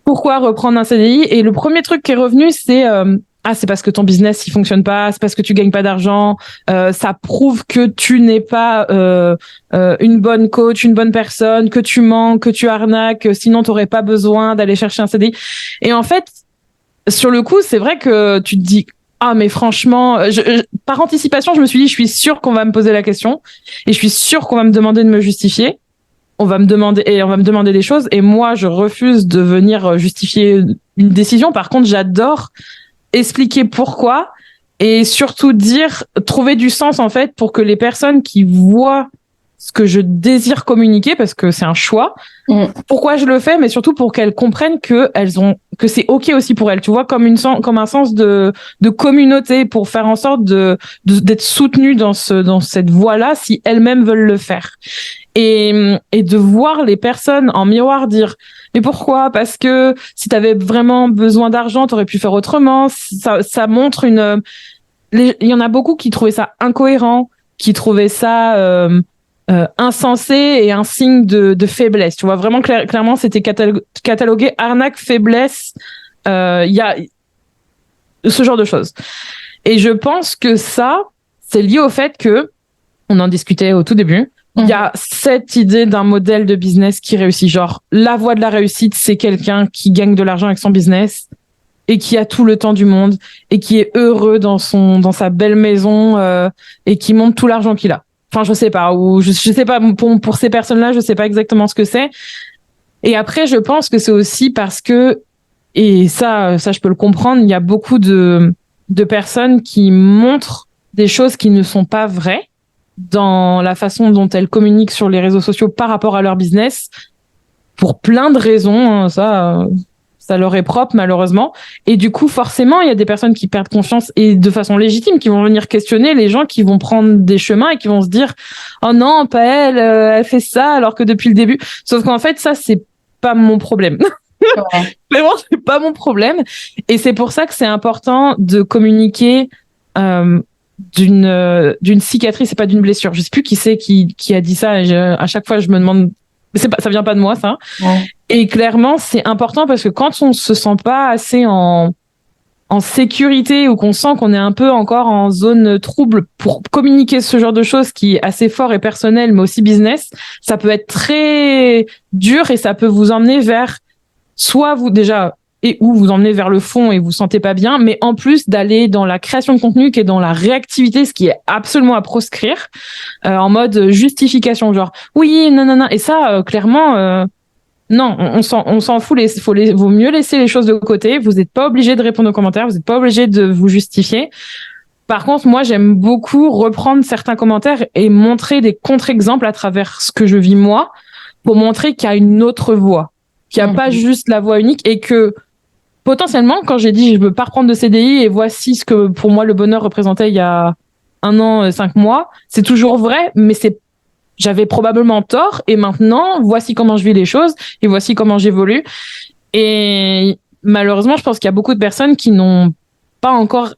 S2: pourquoi reprendre un CDI? Et le premier truc qui est revenu, c'est c'est parce que ton business il fonctionne pas, c'est parce que tu gagnes pas d'argent, ça prouve que tu n'es pas une bonne coach, une bonne personne, que tu mens, que tu arnaques, sinon t'aurais pas besoin d'aller chercher un CDI. Et en fait, sur le coup, c'est vrai que tu te dis mais franchement, par anticipation, je me suis dit je suis sûre qu'on va me poser la question et je suis sûre qu'on va me demander de me justifier. On va me demander des choses et moi je refuse de venir justifier une décision. Par contre, j'adore expliquer pourquoi et surtout trouver du sens en fait pour que les personnes qui voient ce que je désire communiquer, parce que c'est un choix, pourquoi je le fais, mais surtout pour qu'elles comprennent que c'est ok aussi pour elles, tu vois, comme un sens de communauté, pour faire en sorte d'être soutenues dans cette voie-là si elles-mêmes veulent le faire. Et de voir les personnes en miroir dire mais pourquoi? Parce que si tu avais vraiment besoin d'argent, tu aurais pu faire autrement. Ça montre il y en a beaucoup qui trouvaient ça incohérent, qui trouvaient ça insensé et un signe de faiblesse. Tu vois, vraiment clairement, c'était catalogué arnaque, faiblesse. Il y a ce genre de choses. Et je pense que ça, c'est lié au fait que, on en discutait au tout début, il y a cette idée d'un modèle de business qui réussit. Genre, la voie de la réussite, c'est quelqu'un qui gagne de l'argent avec son business et qui a tout le temps du monde et qui est heureux dans sa belle maison et qui monte tout l'argent qu'il a. Enfin, je sais pas. Ou je sais pas, pour ces personnes-là, je sais pas exactement ce que c'est. Et après, je pense que c'est aussi parce que, et ça, je peux le comprendre, il y a beaucoup de personnes qui montrent des choses qui ne sont pas vraies dans la façon dont elles communiquent sur les réseaux sociaux par rapport à leur business, pour plein de raisons, ça leur est propre malheureusement. Et du coup, forcément, il y a des personnes qui perdent confiance et de façon légitime, qui vont venir questionner les gens qui vont prendre des chemins et qui vont se dire « Oh non, pas elle, elle fait ça alors que depuis le début... » Sauf qu'en fait, ça, c'est pas mon problème. Ouais. Vraiment, c'est pas mon problème. Et c'est pour ça que c'est important de communiquer d'une cicatrice et pas d'une blessure. Je sais plus qui c'est qui a dit ça. Et à chaque fois, je me demande, ça vient pas de moi, ça. Ouais. Et clairement, c'est important parce que quand on se sent pas assez en sécurité ou qu'on sent qu'on est un peu encore en zone trouble pour communiquer ce genre de choses qui est assez fort et personnel, mais aussi business, ça peut être très dur et ça peut vous emmener vers soit vous déjà et où vous emmenez vers le fond et vous sentez pas bien, mais en plus d'aller dans la création de contenu qui est dans la réactivité, ce qui est absolument à proscrire, en mode justification, genre oui, non, et ça, clairement, non, on s'en fout, vaut mieux laisser les choses de côté, vous n'êtes pas obligé de répondre aux commentaires, vous n'êtes pas obligé de vous justifier. Par contre, moi, j'aime beaucoup reprendre certains commentaires et montrer des contre-exemples à travers ce que je vis moi, pour montrer qu'il y a une autre voie, qu'il n'y a pas juste la voie unique et que potentiellement, quand j'ai dit je veux pas reprendre de CDI et voici ce que pour moi le bonheur représentait il y a 1 an, 5 mois, c'est toujours vrai, mais j'avais probablement tort et maintenant, voici comment je vis les choses et voici comment j'évolue. Et malheureusement, je pense qu'il y a beaucoup de personnes qui n'ont pas encore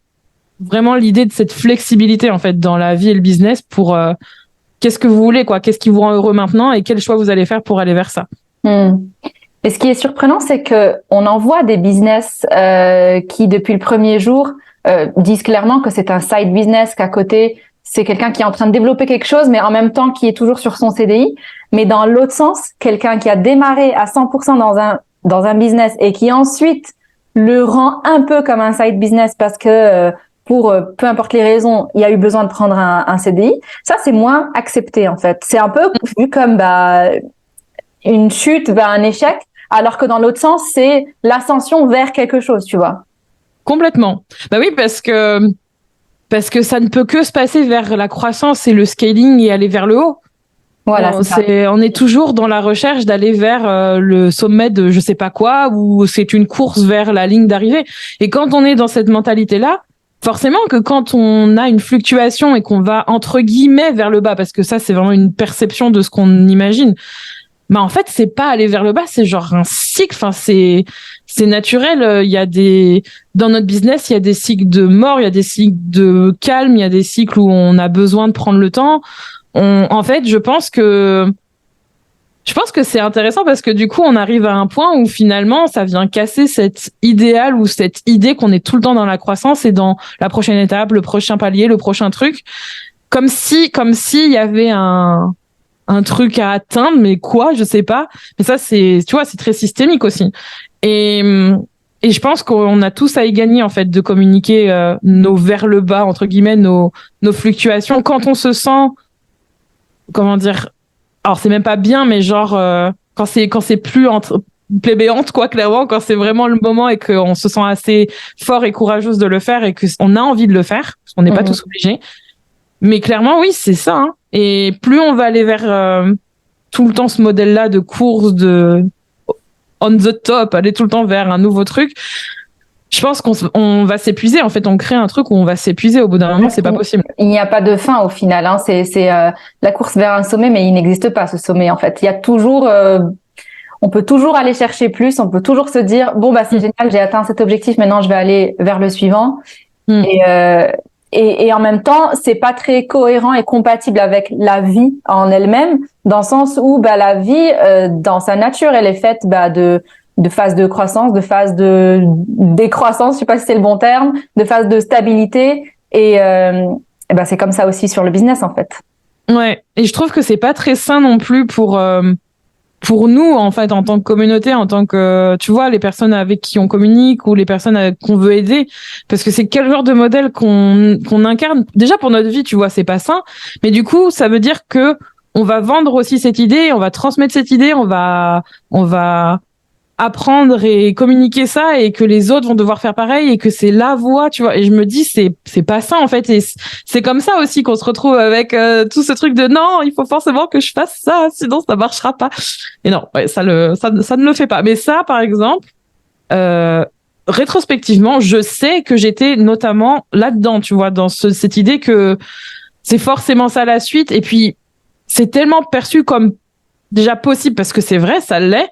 S2: vraiment l'idée de cette flexibilité en fait dans la vie et le business pour qu'est-ce que vous voulez, quoi, qu'est-ce qui vous rend heureux maintenant et quel choix vous allez faire pour aller vers ça.
S3: Et ce qui est surprenant, c'est que on en voit des business qui, depuis le premier jour, disent clairement que c'est un side business, qu'à côté, c'est quelqu'un qui est en train de développer quelque chose, mais en même temps qui est toujours sur son CDI. Mais dans l'autre sens, quelqu'un qui a démarré à 100% dans un business et qui ensuite le rend un peu comme un side business parce que pour peu importe les raisons, il y a eu besoin de prendre un CDI. Ça, c'est moins accepté en fait. C'est un peu vu comme une chute vers un échec, alors que dans l'autre sens, c'est l'ascension vers quelque chose, tu vois.
S2: Complètement. Bah oui, parce que ça ne peut que se passer vers la croissance et le scaling et aller vers le haut.
S3: Voilà,
S2: on est toujours dans la recherche d'aller vers le sommet de je sais pas quoi, ou c'est une course vers la ligne d'arrivée. Et quand on est dans cette mentalité-là, forcément que quand on a une fluctuation et qu'on va entre guillemets vers le bas, parce que ça c'est vraiment une perception de ce qu'on imagine, bah en fait c'est pas aller vers le bas, c'est genre un cycle. Enfin c'est naturel. Il y a dans notre business il y a des cycles de mort, il y a des cycles de calme, il y a des cycles où on a besoin de prendre le temps. En fait, je pense que c'est intéressant parce que du coup, on arrive à un point où finalement, ça vient casser cet idéal ou cette idée qu'on est tout le temps dans la croissance et dans la prochaine étape, le prochain palier, le prochain truc. Comme si il y avait un truc à atteindre, mais quoi, je sais pas. Mais ça, c'est très systémique aussi. Et je pense qu'on a tous à y gagner, en fait, de communiquer nos vers le bas, entre guillemets, nos fluctuations. Quand on se sent, comment dire, alors c'est même pas bien, mais genre quand c'est plus plébéante, quoi, clairement, quand c'est vraiment le moment et qu'on se sent assez fort et courageuse de le faire et qu'on a envie de le faire, parce qu'on n'est pas tous obligés. Mais clairement, oui, c'est ça. Hein. Et plus on va aller vers tout le temps ce modèle-là de course, de on the top, aller tout le temps vers un nouveau truc, je pense qu'on va s'épuiser. En fait, on crée un truc où on va s'épuiser. Au bout d'un moment, c'est pas possible.
S3: Il n'y a pas de fin au final. Hein. C'est la course vers un sommet, mais il n'existe pas ce sommet en fait. Il y a toujours, on peut toujours aller chercher plus. On peut toujours se dire bon bah c'est génial, j'ai atteint cet objectif. Maintenant, je vais aller vers le suivant. Et en même temps, c'est pas très cohérent et compatible avec la vie en elle-même, dans le sens où la vie, dans sa nature, elle est faite de phase de croissance, de phase de décroissance, je sais pas si c'est le bon terme, de phase de stabilité. Et c'est comme ça aussi sur le business en fait.
S2: Ouais, et je trouve que c'est pas très sain non plus pour nous en fait en tant que communauté, en tant que tu vois les personnes avec qui on communique ou les personnes qu'on veut aider, parce que c'est quel genre de modèle qu'on incarne. Déjà pour notre vie, tu vois, c'est pas sain, mais du coup ça veut dire que on va vendre aussi cette idée, on va transmettre cette idée, on va apprendre et communiquer ça et que les autres vont devoir faire pareil et que c'est la voie, tu vois. Et je me dis c'est pas ça en fait, et c'est comme ça aussi qu'on se retrouve avec tout ce truc de non, il faut forcément que je fasse ça sinon ça marchera pas. Et non, ouais, ça ne le fait pas. Mais ça par exemple rétrospectivement, je sais que j'étais notamment là-dedans, tu vois, dans cette idée que c'est forcément ça la suite, et puis c'est tellement perçu comme déjà possible parce que c'est vrai, ça l'est.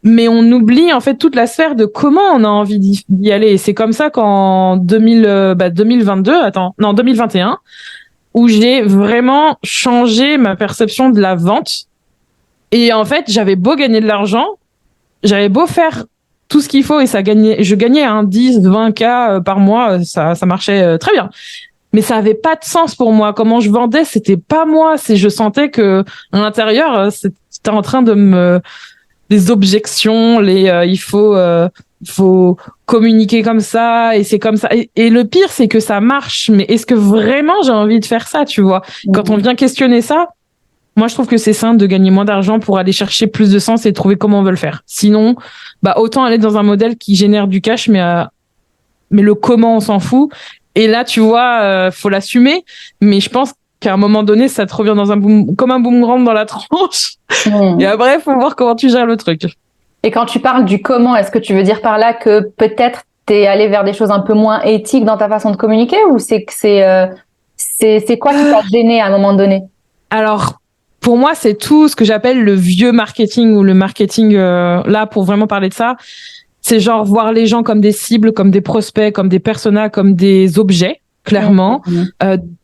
S2: Mais on oublie en fait toute la sphère de comment on a envie d'y aller. Et c'est comme ça qu'en 2021, où j'ai vraiment changé ma perception de la vente. Et en fait, j'avais beau gagner de l'argent, j'avais beau faire tout ce qu'il faut et je gagnais 10, 20K par mois, ça marchait très bien. Mais ça avait pas de sens pour moi. Comment je vendais, c'était pas moi. Je sentais que à l'intérieur, c'était en train de des objections, il faut communiquer comme ça et c'est comme ça. Et le pire, c'est que ça marche. Mais est-ce que vraiment j'ai envie de faire ça, tu vois? Quand on vient questionner ça, moi, je trouve que c'est simple de gagner moins d'argent pour aller chercher plus de sens et trouver comment on veut le faire. Sinon, autant aller dans un modèle qui génère du cash, mais le comment, on s'en fout. Et là, tu vois, faut l'assumer. Mais je pense qu'à un moment donné, ça te revient comme un boomerang dans la tronche. Et après, il faut voir comment tu gères le truc.
S3: Et quand tu parles du comment, est-ce que tu veux dire par là que peut-être t'es allé vers des choses un peu moins éthiques dans ta façon de communiquer, ou c'est quoi qui t'a gêné à un moment donné?
S2: Alors, pour moi, c'est tout ce que j'appelle le vieux marketing, ou le marketing, là, pour vraiment parler de ça, c'est genre voir les gens comme des cibles, comme des prospects, comme des personas, comme des objets. clairement,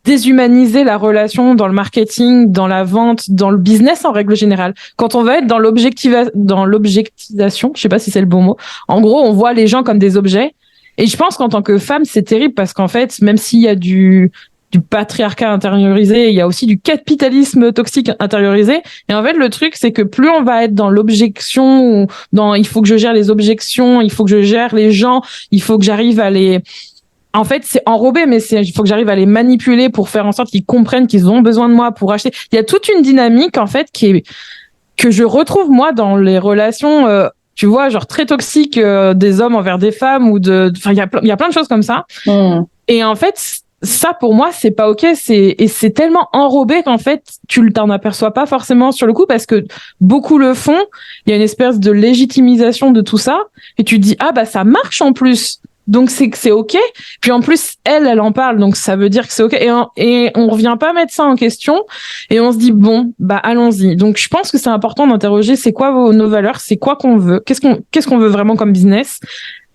S2: déshumaniser la relation dans le marketing, dans la vente, dans le business en règle générale. Quand on va être dans l'objectivisation, je sais pas si c'est le bon mot. En gros, on voit les gens comme des objets. Et je pense qu'en tant que femme, c'est terrible parce qu'en fait, même s'il y a du patriarcat intériorisé, il y a aussi du capitalisme toxique intériorisé. Et en fait, le truc, c'est que plus on va être dans l'objection, ou dans il faut que je gère les objections, il faut que je gère les gens, il faut que j'arrive à les... En fait, c'est enrobé, mais il faut que j'arrive à les manipuler pour faire en sorte qu'ils comprennent qu'ils ont besoin de moi pour acheter. Il y a toute une dynamique, en fait, que je retrouve, moi, dans les relations, tu vois, genre très toxiques des hommes envers des femmes enfin, il y a plein de choses comme ça. Et en fait, ça, pour moi, c'est pas OK. C'est tellement enrobé qu'en fait, tu t'en aperçois pas forcément sur le coup parce que beaucoup le font. Il y a une espèce de légitimisation de tout ça. Et tu te dis, ah, bah, ça marche en plus. Donc c'est OK. Puis en plus elle en parle, donc ça veut dire que c'est OK. Et on revient pas mettre ça en question et on se dit bon bah allons-y. Donc je pense que c'est important d'interroger c'est quoi nos valeurs, c'est quoi qu'on veut, qu'est-ce qu'on veut vraiment comme business.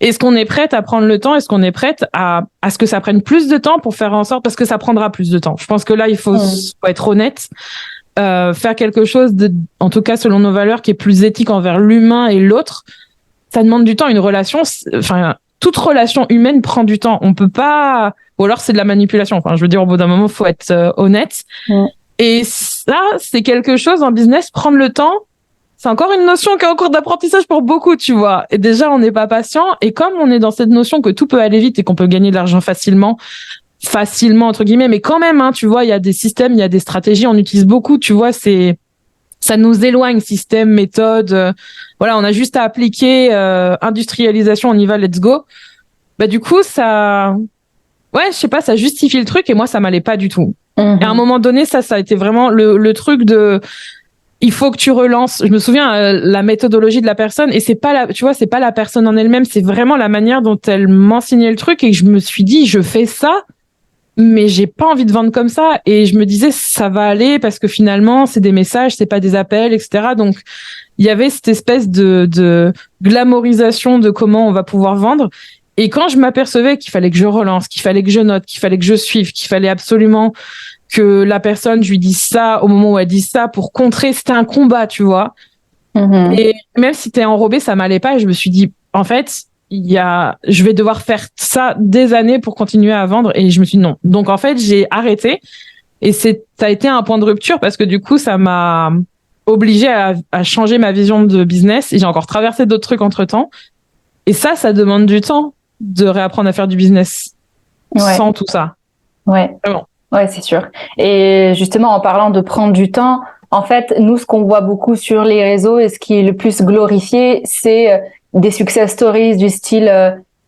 S2: Est-ce qu'on est prête à prendre le temps, est-ce qu'on est prête à ce que ça prenne plus de temps pour faire en sorte parce que ça prendra plus de temps. Je pense que là il faut être honnête. Faire quelque chose en tout cas selon nos valeurs qui est plus éthique envers l'humain et l'autre, ça demande du temps. Une relation, enfin toute relation humaine prend du temps. On peut pas, ou alors c'est de la manipulation. Enfin, je veux dire, au bout d'un moment, faut être honnête. Et ça, c'est quelque chose en business, prendre le temps. C'est encore une notion qui est en cours d'apprentissage pour beaucoup, tu vois. Et déjà, on n'est pas patient. Et comme on est dans cette notion que tout peut aller vite et qu'on peut gagner de l'argent facilement, entre guillemets, mais quand même, hein, tu vois, il y a des systèmes, il y a des stratégies, on utilise beaucoup, tu vois, ça nous éloigne, système, méthode. Voilà, on a juste à appliquer industrialisation, on y va, let's go. Bah du coup, ça je sais pas, ça justifie le truc et moi ça m'allait pas du tout. Et à un moment donné, ça a été vraiment le truc de il faut que tu relances. Je me souviens la méthodologie de la personne et c'est pas la personne en elle-même, c'est vraiment la manière dont elle m'enseignait le truc et je me suis dit je fais ça mais j'ai pas envie de vendre comme ça. Et je me disais, ça va aller parce que finalement, c'est des messages, c'est pas des appels, etc. Donc, il y avait cette espèce de glamorisation de comment on va pouvoir vendre. Et quand je m'apercevais qu'il fallait que je relance, qu'il fallait que je note, qu'il fallait que je suive, qu'il fallait absolument que la personne, je lui dise ça au moment où elle dit ça pour contrer, c'était un combat, tu vois. Et même si t'es enrobé, ça m'allait pas. Et je me suis dit, en fait, je vais devoir faire ça des années pour continuer à vendre. Et je me suis dit non. Donc, en fait, j'ai arrêté. Et ça a été un point de rupture parce que du coup, ça m'a obligée à changer ma vision de business. Et j'ai encore traversé d'autres trucs entre temps. Et ça demande du temps de réapprendre à faire du business sans tout ça.
S3: Ouais.
S2: Vraiment.
S3: Ouais, c'est sûr. Et justement, en parlant de prendre du temps, en fait, nous, ce qu'on voit beaucoup sur les réseaux et ce qui est le plus glorifié, c'est des success stories du style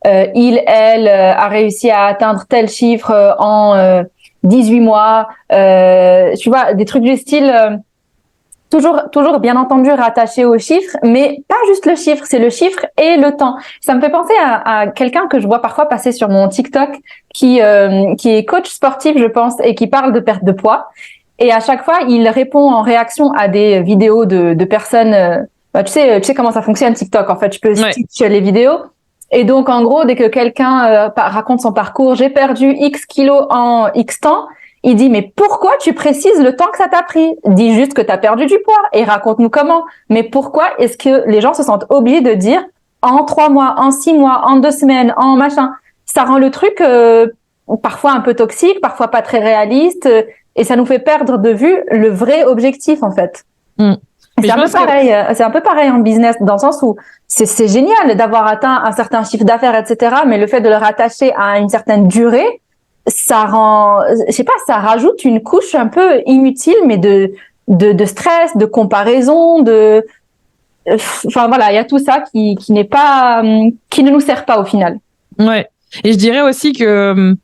S3: elle a réussi à atteindre tel chiffre en 18 mois. Tu vois, des trucs du style toujours bien entendu rattaché au chiffre, mais pas juste le chiffre, c'est le chiffre et le temps. Ça me fait penser à quelqu'un que je vois parfois passer sur mon TikTok qui est coach sportif, je pense, et qui parle de perte de poids. Et à chaque fois, il répond en réaction à des vidéos de personnes. Tu sais comment ça fonctionne TikTok. En fait, tu peux stitch les vidéos. Et donc, en gros, dès que quelqu'un raconte son parcours, j'ai perdu X kilos en X temps, il dit, mais pourquoi tu précises le temps que ça t'a pris? Dis juste que tu as perdu du poids et raconte-nous comment. Mais pourquoi est-ce que les gens se sentent obligés de dire en 3 mois, en 6 mois, en 2 semaines, en machin? Ça rend le truc parfois un peu toxique, parfois pas très réaliste, et ça nous fait perdre de vue le vrai objectif, en fait. C'est un peu pareil en business, dans le sens où c'est génial d'avoir atteint un certain chiffre d'affaires, etc. Mais le fait de le rattacher à une certaine durée, ça rend, je sais pas, ça rajoute une couche un peu inutile, mais de stress, de comparaison, enfin voilà, il y a tout ça qui n'est pas, qui ne nous sert pas au final.
S2: Ouais. Et je dirais aussi que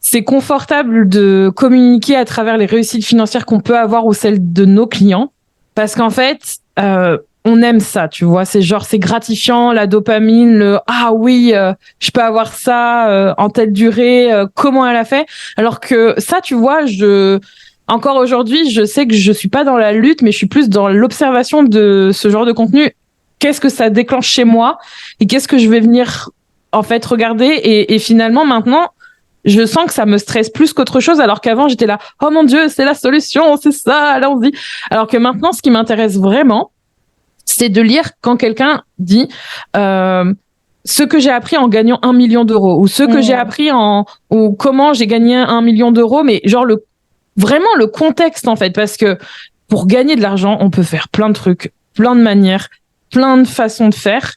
S2: c'est confortable de communiquer à travers les réussites financières qu'on peut avoir ou celles de nos clients. Parce qu'en fait, on aime ça, tu vois. C'est gratifiant, la dopamine, ah oui, je peux avoir ça en telle durée, comment elle a fait. Alors que ça, tu vois, encore aujourd'hui, je sais que je suis pas dans la lutte, mais je suis plus dans l'observation de ce genre de contenu. Qu'est-ce que ça déclenche chez moi et qu'est-ce que je vais venir en fait regarder et finalement maintenant, je sens que ça me stresse plus qu'autre chose, alors qu'avant, j'étais là, oh mon Dieu, c'est la solution, c'est ça, allons-y. Alors que maintenant, ce qui m'intéresse vraiment, c'est de lire quand quelqu'un dit ce que j'ai appris en gagnant 1 million d'euros, ou ce que j'ai appris ou comment j'ai gagné 1 million d'euros, mais genre vraiment le contexte, en fait, parce que pour gagner de l'argent, on peut faire plein de trucs, plein de manières, plein de façons de faire,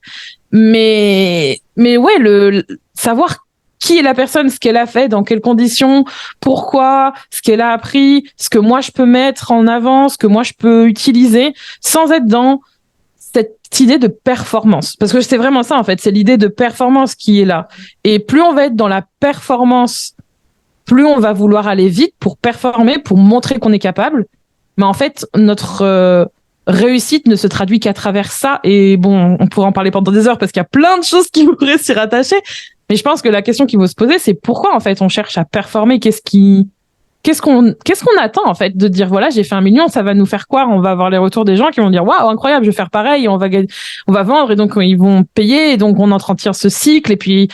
S2: mais ouais, savoir qui est la personne, ce qu'elle a fait, dans quelles conditions, pourquoi, ce qu'elle a appris, ce que moi je peux mettre en avant, ce que moi je peux utiliser, sans être dans cette idée de performance. Parce que c'est vraiment ça, en fait, c'est l'idée de performance qui est là. Et plus on va être dans la performance, plus on va vouloir aller vite pour performer, pour montrer qu'on est capable. Mais en fait, notre réussite ne se traduit qu'à travers ça. Et bon, on pourrait en parler pendant des heures parce qu'il y a plein de choses qui pourraient s'y rattacher. Mais je pense que la question qu'il faut se poser, c'est pourquoi en fait on cherche à performer. Qu'est-ce qu'on attend en fait de dire voilà, j'ai fait 1 million, ça va nous faire quoi? On va avoir les retours des gens qui vont dire waouh, incroyable, je vais faire pareil, on va vendre et donc ils vont payer et donc on entretient ce cycle et puis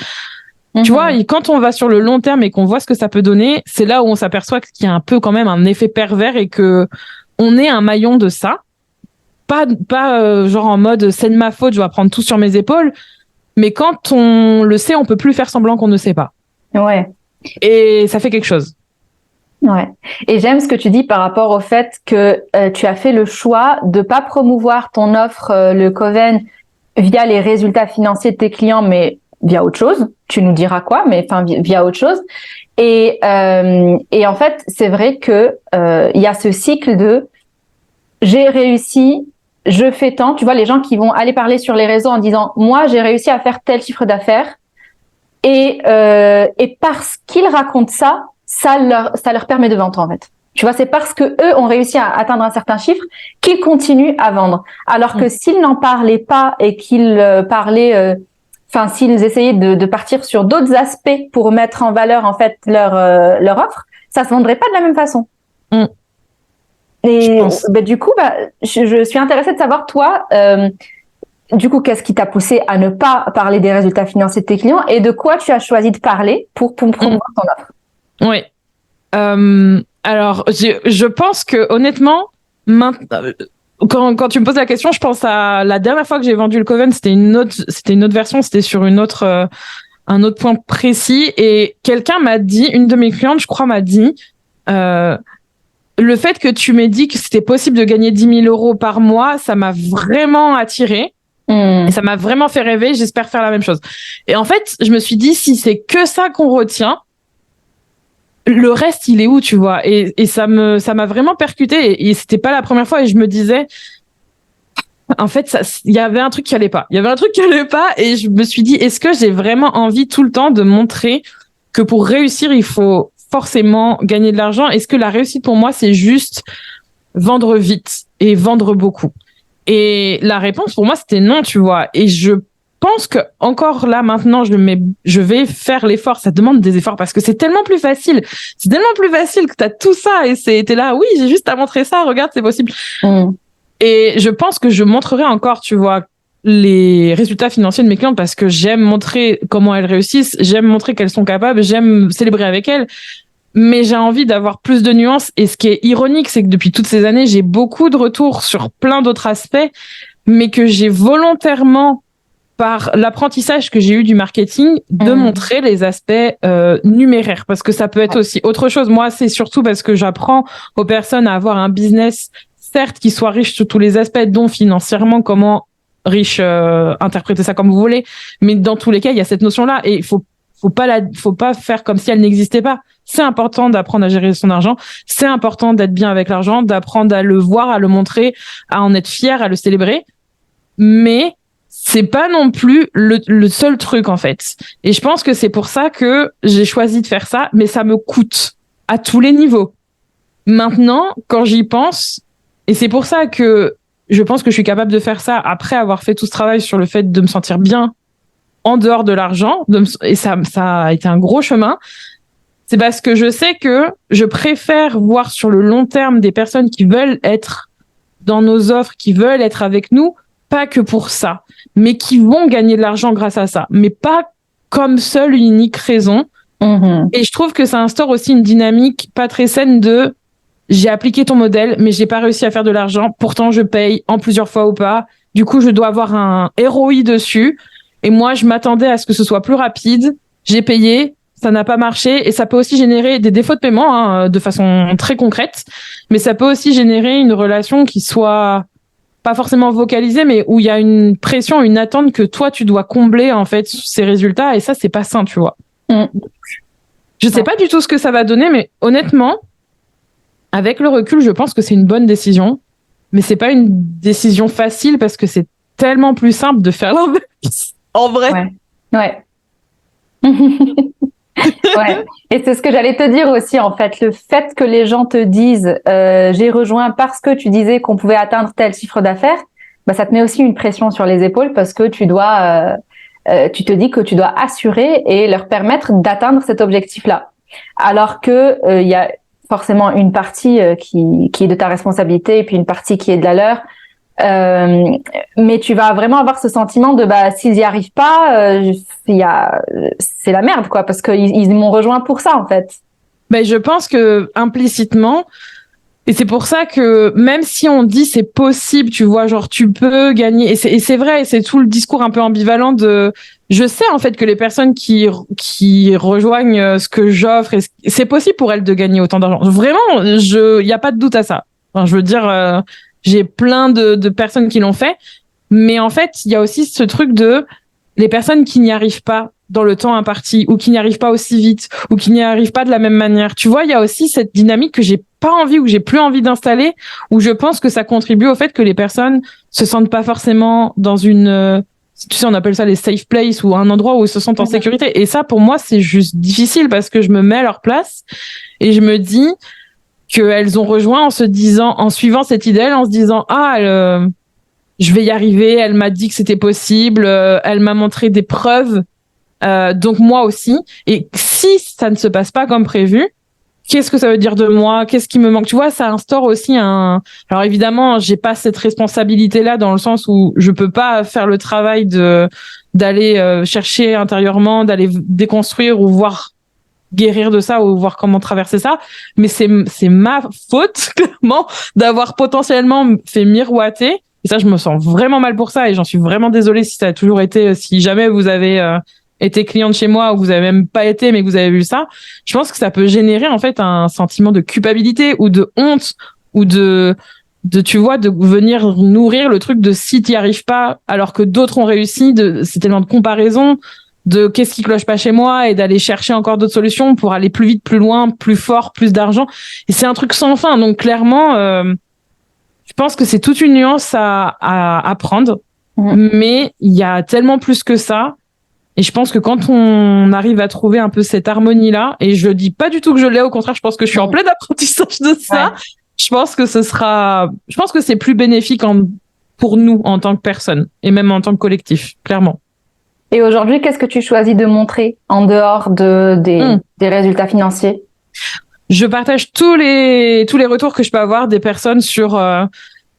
S2: tu vois, quand on va sur le long terme et qu'on voit ce que ça peut donner, c'est là où on s'aperçoit qu'il y a un peu quand même un effet pervers et que on est un maillon de ça. Pas genre en mode c'est de ma faute, je dois prendre tout sur mes épaules. Mais quand on le sait, on peut plus faire semblant qu'on ne sait pas.
S3: Ouais.
S2: Et ça fait quelque chose.
S3: Ouais. Et j'aime ce que tu dis par rapport au fait que tu as fait le choix de pas promouvoir ton offre, le Coven, via les résultats financiers de tes clients, mais via autre chose. Tu nous diras quoi, mais enfin via autre chose. Et en fait, c'est vrai que il y a ce cycle de j'ai réussi, je fais tant. Tu vois, les gens qui vont aller parler sur les réseaux en disant moi j'ai réussi à faire tel chiffre d'affaires et parce qu'ils racontent ça leur permet de vendre en fait. Tu vois, c'est parce que eux ont réussi à atteindre un certain chiffre qu'ils continuent à vendre. Alors que s'ils n'en parlaient pas et qu'ils s'ils essayaient de partir sur d'autres aspects pour mettre en valeur en fait leur offre, ça se vendrait pas de la même façon. Et du coup, je suis intéressée de savoir toi, du coup, qu'est-ce qui t'a poussé à ne pas parler des résultats financiers de tes clients et de quoi tu as choisi de parler pour promouvoir ton offre?
S2: Oui. Alors, je pense que honnêtement, quand tu me poses la question, je pense à la dernière fois que j'ai vendu le Coven, c'était une autre version, c'était sur un autre point précis, et quelqu'un m'a dit, une de mes clientes, je crois, m'a dit, le fait que tu m'aies dit que c'était possible de gagner 10 000 euros par mois, ça m'a vraiment attirée. Et ça m'a vraiment fait rêver. J'espère faire la même chose. Et en fait, je me suis dit, si c'est que ça qu'on retient, le reste, il est où, tu vois? Et ça m'a vraiment percuté. Et c'était pas la première fois. Et je me disais, en fait, il y avait un truc qui allait pas. Il y avait un truc qui allait pas. Et je me suis dit, est-ce que j'ai vraiment envie tout le temps de montrer que pour réussir, il faut forcément gagner de l'argent? Est-ce que la réussite pour moi, c'est juste vendre vite et vendre beaucoup? Et la réponse pour moi, c'était non, tu vois. Et je pense que encore là, maintenant, je vais faire l'effort. Ça demande des efforts parce que c'est tellement plus facile. C'est tellement plus facile que t'as tout ça et t'es là, oui, j'ai juste à montrer ça, regarde, c'est possible. Et je pense que je montrerai encore, tu vois, les résultats financiers de mes clientes parce que j'aime montrer comment elles réussissent, j'aime montrer qu'elles sont capables, j'aime célébrer avec elles. Mais j'ai envie d'avoir plus de nuances. Et ce qui est ironique, c'est que depuis toutes ces années, j'ai beaucoup de retours sur plein d'autres aspects, mais que j'ai volontairement, par l'apprentissage que j'ai eu du marketing, de montrer les aspects numéraires. Parce que ça peut être aussi autre chose. Moi, c'est surtout parce que j'apprends aux personnes à avoir un business, certes, qui soit riche sur tous les aspects, dont financièrement, comment riche, interpréter ça comme vous voulez. Mais dans tous les cas, il y a cette notion-là. Et il faut pas faire comme si elle n'existait pas. C'est important d'apprendre à gérer son argent. C'est important d'être bien avec l'argent, d'apprendre à le voir, à le montrer, à en être fier, à le célébrer. Mais c'est pas non plus le seul truc, en fait. Et je pense que c'est pour ça que j'ai choisi de faire ça, mais ça me coûte à tous les niveaux. Maintenant, quand j'y pense, et c'est pour ça que je pense que je suis capable de faire ça après avoir fait tout ce travail sur le fait de me sentir bien en dehors de l'argent, et ça a été un gros chemin. C'est parce que je sais que je préfère voir sur le long terme des personnes qui veulent être dans nos offres, qui veulent être avec nous, pas que pour ça, mais qui vont gagner de l'argent grâce à ça. Mais pas comme seule unique raison, Et je trouve que ça instaure aussi une dynamique pas très saine de j'ai appliqué ton modèle, mais j'ai pas réussi à faire de l'argent. Pourtant, je paye en plusieurs fois ou pas. Du coup, je dois avoir un ROI dessus. Et moi, je m'attendais à ce que ce soit plus rapide. J'ai payé, ça n'a pas marché. Et ça peut aussi générer des défauts de paiement, hein, de façon très concrète. Mais ça peut aussi générer une relation qui soit pas forcément vocalisée, mais où il y a une pression, une attente que toi, tu dois combler, en fait, ces résultats. Et ça, c'est pas sain, tu vois. Je sais pas du tout ce que ça va donner, mais honnêtement, avec le recul, je pense que c'est une bonne décision, mais c'est pas une décision facile parce que c'est tellement plus simple de faire l'inverse. En vrai.
S3: Ouais. Ouais. Et c'est ce que j'allais te dire aussi, en fait. Le fait que les gens te disent j'ai rejoint parce que tu disais qu'on pouvait atteindre tel chiffre d'affaires, bah, ça te met aussi une pression sur les épaules parce que tu te dis que tu dois assurer et leur permettre d'atteindre cet objectif-là. Alors que il y a forcément une partie qui est de ta responsabilité et puis une partie qui est de la leur. Mais tu vas vraiment avoir ce sentiment de s'ils y arrivent pas, c'est la merde quoi, parce qu'ils m'ont rejoint pour ça en fait.
S2: Ben, je pense que implicitement, et c'est pour ça que même si on dit c'est possible, tu vois, genre tu peux gagner, et c'est vrai, et c'est tout le discours un peu ambivalent de je sais en fait que les personnes qui rejoignent ce que j'offre, c'est possible pour elles de gagner autant d'argent. Vraiment, il y a pas de doute à ça. Enfin, je veux dire, j'ai plein de personnes qui l'ont fait, mais en fait, il y a aussi ce truc de les personnes qui n'y arrivent pas dans le temps imparti, ou qui n'y arrivent pas aussi vite, ou qui n'y arrivent pas de la même manière. Tu vois, il y a aussi cette dynamique que j'ai pas envie ou j'ai plus envie d'installer, où je pense que ça contribue au fait que les personnes se sentent pas forcément dans une, tu sais, on appelle ça les safe places, ou un endroit où ils se sentent en sécurité. Et ça, pour moi, c'est juste difficile parce que je me mets à leur place et je me dis qu'elles ont rejoint en se disant, en suivant cette idée, en se disant, je vais y arriver, elle m'a dit que c'était possible, elle m'a montré des preuves, donc moi aussi. Et si ça ne se passe pas comme prévu, qu'est-ce que ça veut dire de moi? Qu'est-ce qui me manque? Tu vois, ça instaure aussi alors évidemment, j'ai pas cette responsabilité-là dans le sens où je peux pas faire le travail d'aller chercher intérieurement, d'aller déconstruire ou voir guérir de ça ou voir comment traverser ça, mais c'est ma faute clairement d'avoir potentiellement fait miroiter. Et ça, je me sens vraiment mal pour ça et j'en suis vraiment désolée si ça a toujours été, si jamais vous avez été cliente chez moi ou vous avez même pas été mais que vous avez vu ça. Je pense que ça peut générer en fait un sentiment de culpabilité ou de honte ou de tu vois, de venir nourrir le truc de si t'y arrives pas alors que d'autres ont réussi, c'est tellement de comparaison de qu'est-ce qui cloche pas chez moi et d'aller chercher encore d'autres solutions pour aller plus vite, plus loin, plus fort, plus d'argent. Et c'est un truc sans fin. Donc clairement, je pense que c'est toute une nuance à prendre, mais il y a tellement plus que ça. Et je pense que quand on arrive à trouver un peu cette harmonie-là, et je dis pas du tout que je l'ai, au contraire, je pense que je suis en plein apprentissage de ça. Je pense que je pense que c'est plus bénéfique pour nous en tant que personne et même en tant que collectif, clairement.
S3: Et aujourd'hui, qu'est-ce que tu choisis de montrer en dehors des résultats financiers?
S2: Je partage tous les retours que je peux avoir des personnes sur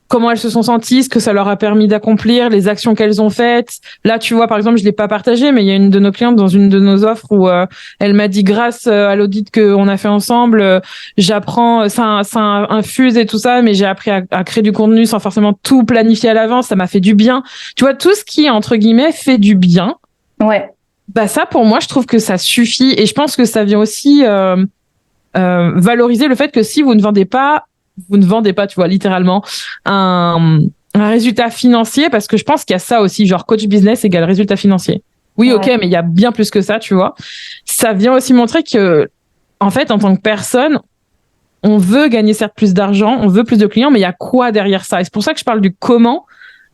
S2: comment elles se sont senties, ce que ça leur a permis d'accomplir, les actions qu'elles ont faites. Là, tu vois, par exemple, je l'ai pas partagé, mais il y a une de nos clientes dans une de nos offres où elle m'a dit grâce à l'audit qu'on a fait ensemble, j'apprends, ça infuse et tout ça, mais j'ai appris à créer du contenu sans forcément tout planifier à l'avance. Ça m'a fait du bien. Tu vois, tout ce qui, entre guillemets, fait du bien.
S3: Ouais.
S2: Bah ça, pour moi, je trouve que ça suffit. Et je pense que ça vient aussi valoriser le fait que si vous ne vendez pas, tu vois, littéralement, un résultat financier, parce que je pense qu'il y a ça aussi, genre coach business égale résultat financier. Oui, ok, mais il y a bien plus que ça, tu vois. Ça vient aussi montrer que, en fait, en tant que personne, on veut gagner certes plus d'argent, on veut plus de clients, mais il y a quoi derrière ça? Et c'est pour ça que je parle du comment,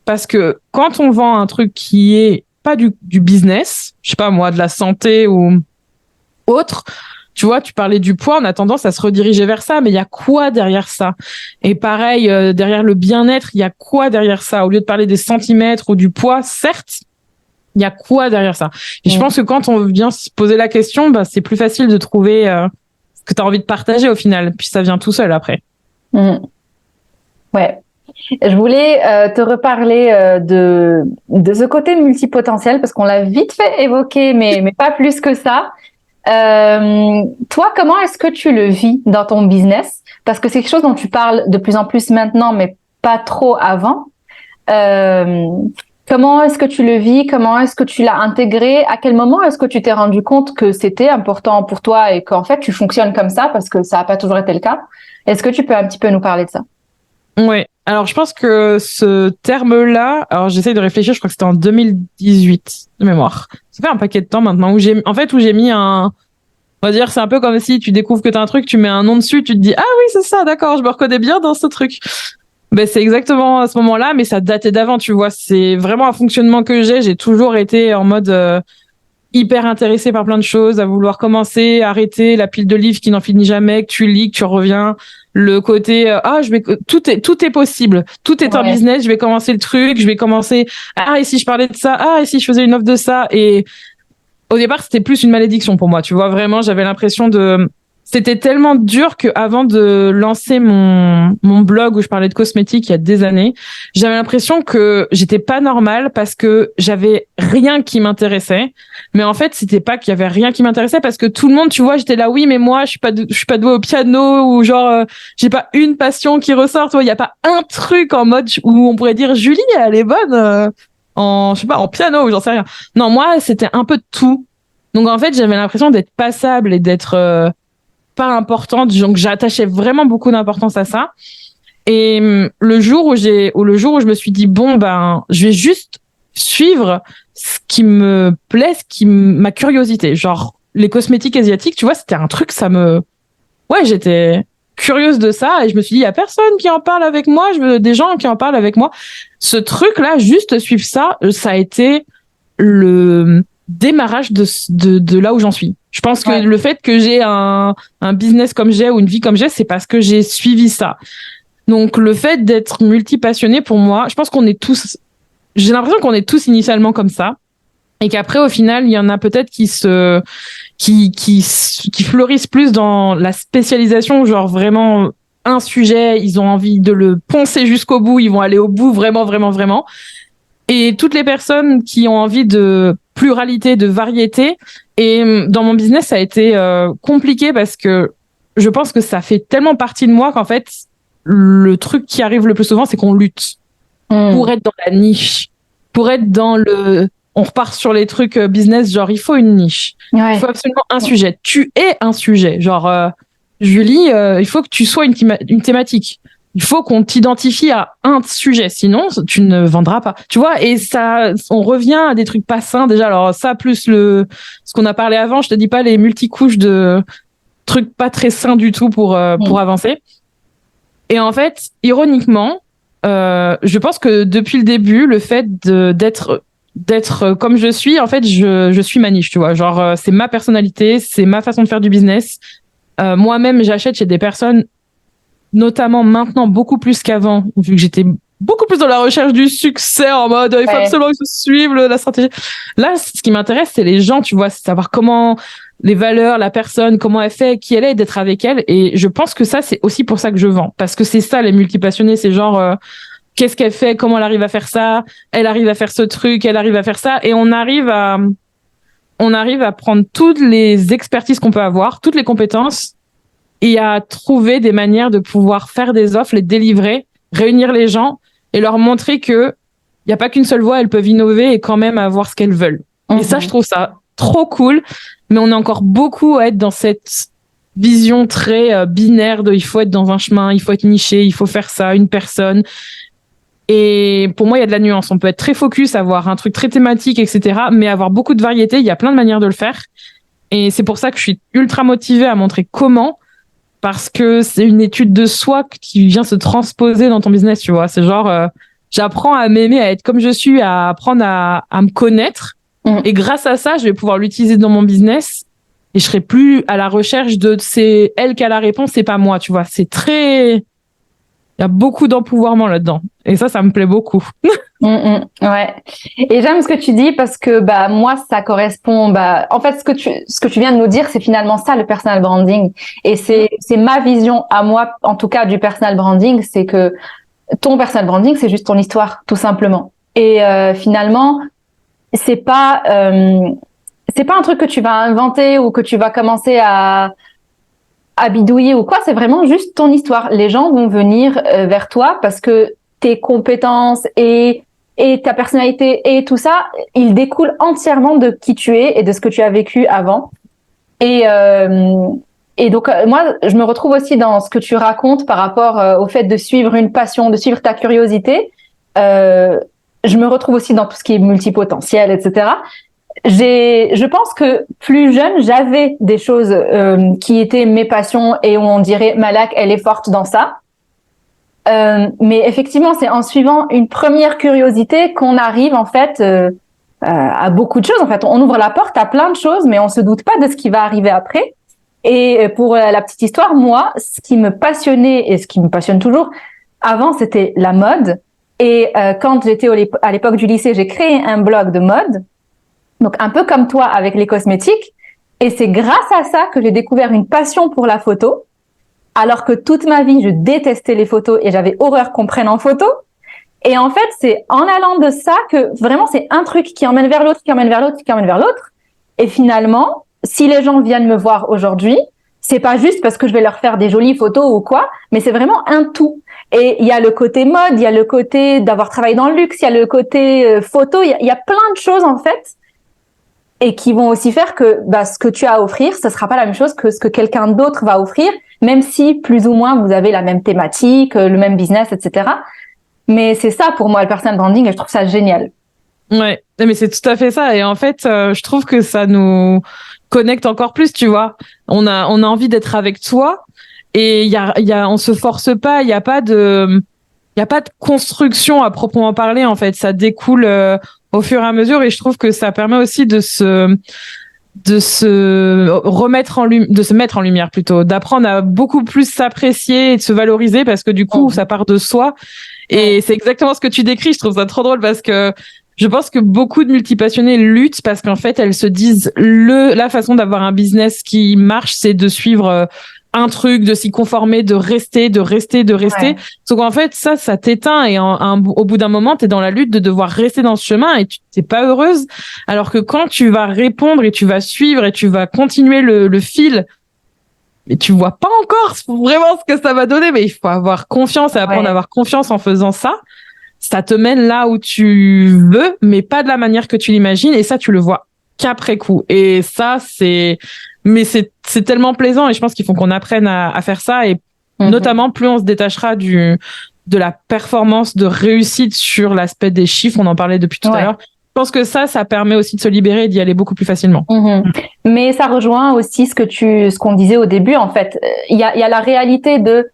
S2: parce que quand on vend un truc qui est pas du business, je sais pas moi, de la santé ou autre, tu vois, tu parlais du poids, on a tendance à se rediriger vers ça, mais il y a quoi derrière ça? Et pareil, derrière le bien-être, il y a quoi derrière ça? Au lieu de parler des centimètres ou du poids, certes, il y a quoi derrière ça? Et je pense que quand on vient se poser la question, bah, c'est plus facile de trouver ce que tu as envie de partager au final, puis ça vient tout seul après.
S3: Ouais. Je voulais te reparler de ce côté multipotentiel, parce qu'on l'a vite fait évoquer, mais pas plus que ça. Toi, comment est-ce que tu le vis dans ton business? Parce que c'est quelque chose dont tu parles de plus en plus maintenant, mais pas trop avant. Euh, Comment est-ce que tu le vis? Comment est-ce que tu l'as intégré? À quel moment est-ce que tu t'es rendu compte que c'était important pour toi et qu'en fait tu fonctionnes comme ça parce que ça n'a pas toujours été le cas? Est-ce que tu peux un petit peu nous parler de ça?
S2: Ouais. Alors, je pense que ce terme-là, alors j'essaye de réfléchir, je crois que c'était en 2018 de mémoire. Ça fait un paquet de temps maintenant où j'ai mis un, on va dire, c'est un peu comme si tu découvres que t'as un truc, tu mets un nom dessus, tu te dis, ah oui, c'est ça, d'accord, je me reconnais bien dans ce truc. Ben, c'est exactement à ce moment-là, mais ça datait d'avant, tu vois. C'est vraiment un fonctionnement que j'ai. J'ai toujours été en mode hyper intéressé par plein de choses, à vouloir commencer, arrêter, la pile de livres qui n'en finit jamais, que tu lis, que tu reviens. Le côté, tout est possible. Tout est un
S3: Ouais.
S2: business. Je vais commencer le truc, je vais commencer, et si je parlais de ça, et si je faisais une offre de ça. Et au départ, c'était plus une malédiction pour moi. Tu vois, vraiment, j'avais l'impression de, c'était tellement dur que avant de lancer mon blog où je parlais de cosmétiques il y a des années, j'avais l'impression que j'étais pas normale parce que j'avais rien qui m'intéressait. Mais en fait, c'était pas qu'il y avait rien qui m'intéressait parce que tout le monde, tu vois, j'étais là, oui, mais moi, je suis pas douée au piano ou genre, j'ai pas une passion qui ressort. Tu vois, il y a pas un truc en mode où on pourrait dire Julie, elle est bonne en, je sais pas, en piano ou j'en sais rien. Non, moi, c'était un peu de tout. Donc en fait, j'avais l'impression d'être passable et d'être pas importante. Donc j'attachais vraiment beaucoup d'importance à ça. Et le jour où je me suis dit bon ben, je vais juste suivre ce qui me plaît, ma curiosité. Genre les cosmétiques asiatiques, tu vois, c'était un truc, ouais, j'étais curieuse de ça et je me suis dit il y a personne qui en parle avec moi, je veux des gens qui en parlent avec moi. Ce truc-là, juste suivre ça, ça a été le démarrage de là où j'en suis. Je pense que
S3: Ouais.
S2: le fait que j'ai un business comme j'ai ou une vie comme j'ai, c'est parce que j'ai suivi ça. Donc le fait d'être multipassionné pour moi, je pense qu'on est tous, j'ai l'impression qu'on est tous initialement comme ça. Et qu'après, au final, il y en a peut-être qui fleurissent plus dans la spécialisation, genre vraiment un sujet, ils ont envie de le poncer jusqu'au bout, ils vont aller au bout vraiment, vraiment, vraiment. Et toutes les personnes qui ont envie de pluralité, de variété. Et dans mon business, ça a été compliqué parce que je pense que ça fait tellement partie de moi qu'en fait, le truc qui arrive le plus souvent, c'est qu'on lutte pour être dans la niche, pour être dans le... On repart sur les trucs business, genre il faut une niche,
S3: Ouais.
S2: il faut absolument un sujet. Tu es un sujet, genre Julie, il faut que tu sois une thématique. Il faut qu'on t'identifie à un sujet, sinon tu ne vendras pas. Tu vois, et ça, on revient à des trucs pas sains déjà. Alors ça, plus ce qu'on a parlé avant, je te dis pas les multicouches de trucs pas très sains du tout pour avancer. Et en fait, ironiquement, je pense que depuis le début, le fait d'être comme je suis, en fait, je suis ma niche, tu vois. Genre, c'est ma personnalité, c'est ma façon de faire du business. Moi-même, j'achète chez des personnes, notamment maintenant beaucoup plus qu'avant, vu que j'étais beaucoup plus dans la recherche du succès en mode il faut absolument que je suive la stratégie. Là, ce qui m'intéresse, c'est les gens, tu vois, c'est savoir comment les valeurs, la personne, comment elle fait, qui elle est, d'être avec elle. Et je pense que ça, c'est aussi pour ça que je vends. Parce que c'est ça, les multipassionnés, c'est genre, qu'est-ce qu'elle fait, comment elle arrive à faire ça, elle arrive à faire ce truc, elle arrive à faire ça. Et on arrive à prendre toutes les expertises qu'on peut avoir, toutes les compétences, et à trouver des manières de pouvoir faire des offres, les délivrer, réunir les gens et leur montrer que il y a pas qu'une seule voie, elles peuvent innover et quand même avoir ce qu'elles veulent. Et ça, je trouve ça trop cool, mais on est encore beaucoup à être dans cette vision très binaire de il faut être dans un chemin, il faut être niché, il faut faire ça, une personne. Et pour moi, il y a de la nuance. On peut être très focus, avoir un truc très thématique, etc., mais avoir beaucoup de variété. Il y a plein de manières de le faire. Et c'est pour ça que je suis ultra motivée à montrer comment, parce que c'est une étude de soi qui vient se transposer dans ton business, tu vois. C'est genre, j'apprends à m'aimer, à être comme je suis, à apprendre à me connaître. Et grâce à ça, je vais pouvoir l'utiliser dans mon business et je serai plus à la recherche de c'est elle qui a la réponse, c'est pas moi, tu vois. C'est très... Il y a beaucoup d'empouvoirment là-dedans. Et ça me plaît beaucoup.
S3: Ouais. Et j'aime ce que tu dis parce que bah moi ça correspond en fait ce que tu viens de nous dire c'est finalement ça le personal branding et c'est ma vision à moi en tout cas du personal branding, c'est que ton personal branding c'est juste ton histoire tout simplement. Et finalement c'est pas c'est pas un truc que tu vas inventer ou que tu vas commencer à bidouiller ou quoi, c'est vraiment juste ton histoire. Les gens vont venir vers toi parce que tes compétences et ta personnalité et tout ça, ils découlent entièrement de qui tu es et de ce que tu as vécu avant. Et donc, moi, je me retrouve aussi dans ce que tu racontes par rapport au fait de suivre une passion, de suivre ta curiosité. Je me retrouve aussi dans tout ce qui est multipotentiel, etc. Je pense que plus jeune, j'avais des choses qui étaient mes passions et où on dirait Malak, elle est forte dans ça. Mais effectivement, c'est en suivant une première curiosité qu'on arrive en fait à beaucoup de choses. En fait, on ouvre la porte à plein de choses, mais on se doute pas de ce qui va arriver après. Et pour la petite histoire, moi, ce qui me passionnait et ce qui me passionne toujours, avant, c'était la mode. Et quand j'étais à l'époque du lycée, j'ai créé un blog de mode. Donc, un peu comme toi avec les cosmétiques. Et c'est grâce à ça que j'ai découvert une passion pour la photo. Alors que toute ma vie, je détestais les photos et j'avais horreur qu'on prenne en photo. Et en fait, c'est en allant de ça que vraiment, c'est un truc qui emmène vers l'autre, qui emmène vers l'autre, qui emmène vers l'autre. Et finalement, si les gens viennent me voir aujourd'hui, c'est pas juste parce que je vais leur faire des jolies photos ou quoi, mais c'est vraiment un tout. Et il y a le côté mode, il y a le côté d'avoir travaillé dans le luxe, il y a le côté photo, il y a plein de choses en fait, et qui vont aussi faire que ce que tu as à offrir, ça sera pas la même chose que ce que quelqu'un d'autre va offrir, même si plus ou moins vous avez la même thématique, le même business, etc. Mais c'est ça pour moi le personal branding et je trouve ça génial.
S2: Ouais, mais c'est tout à fait ça. Et en fait, je trouve que ça nous connecte encore plus, tu vois. On a envie d'être avec toi et on se force pas, il y a pas de construction à proprement parler, en fait. Ça découle au fur et à mesure et je trouve que ça permet aussi de se mettre en lumière plutôt, d'apprendre à beaucoup plus s'apprécier et de se valoriser parce que du coup, ça part de soi. Et c'est exactement ce que tu décris. Je trouve ça trop drôle parce que je pense que beaucoup de multipassionnés luttent parce qu'en fait, elles se disent la façon d'avoir un business qui marche, c'est de suivre un truc, de s'y conformer, de rester. Ouais. Donc en fait, ça t'éteint et au bout d'un moment, t'es dans la lutte de devoir rester dans ce chemin et tu t'es pas heureuse. Alors que quand tu vas répondre et tu vas suivre et tu vas continuer le fil, mais tu vois pas encore vraiment ce que ça va donner, mais il faut avoir confiance et apprendre à avoir confiance en faisant ça. Ça te mène là où tu veux, mais pas de la manière que tu l'imagines. Et ça, tu le vois qu'après coup. Et ça, c'est tellement plaisant. Et je pense qu'il faut qu'on apprenne à faire ça. Et notamment, plus on se détachera de la performance, de réussite sur l'aspect des chiffres. On en parlait depuis tout à l'heure. Je pense que ça permet aussi de se libérer et d'y aller beaucoup plus facilement.
S3: Mais ça rejoint aussi ce qu'on disait au début, en fait. Il y a la réalité de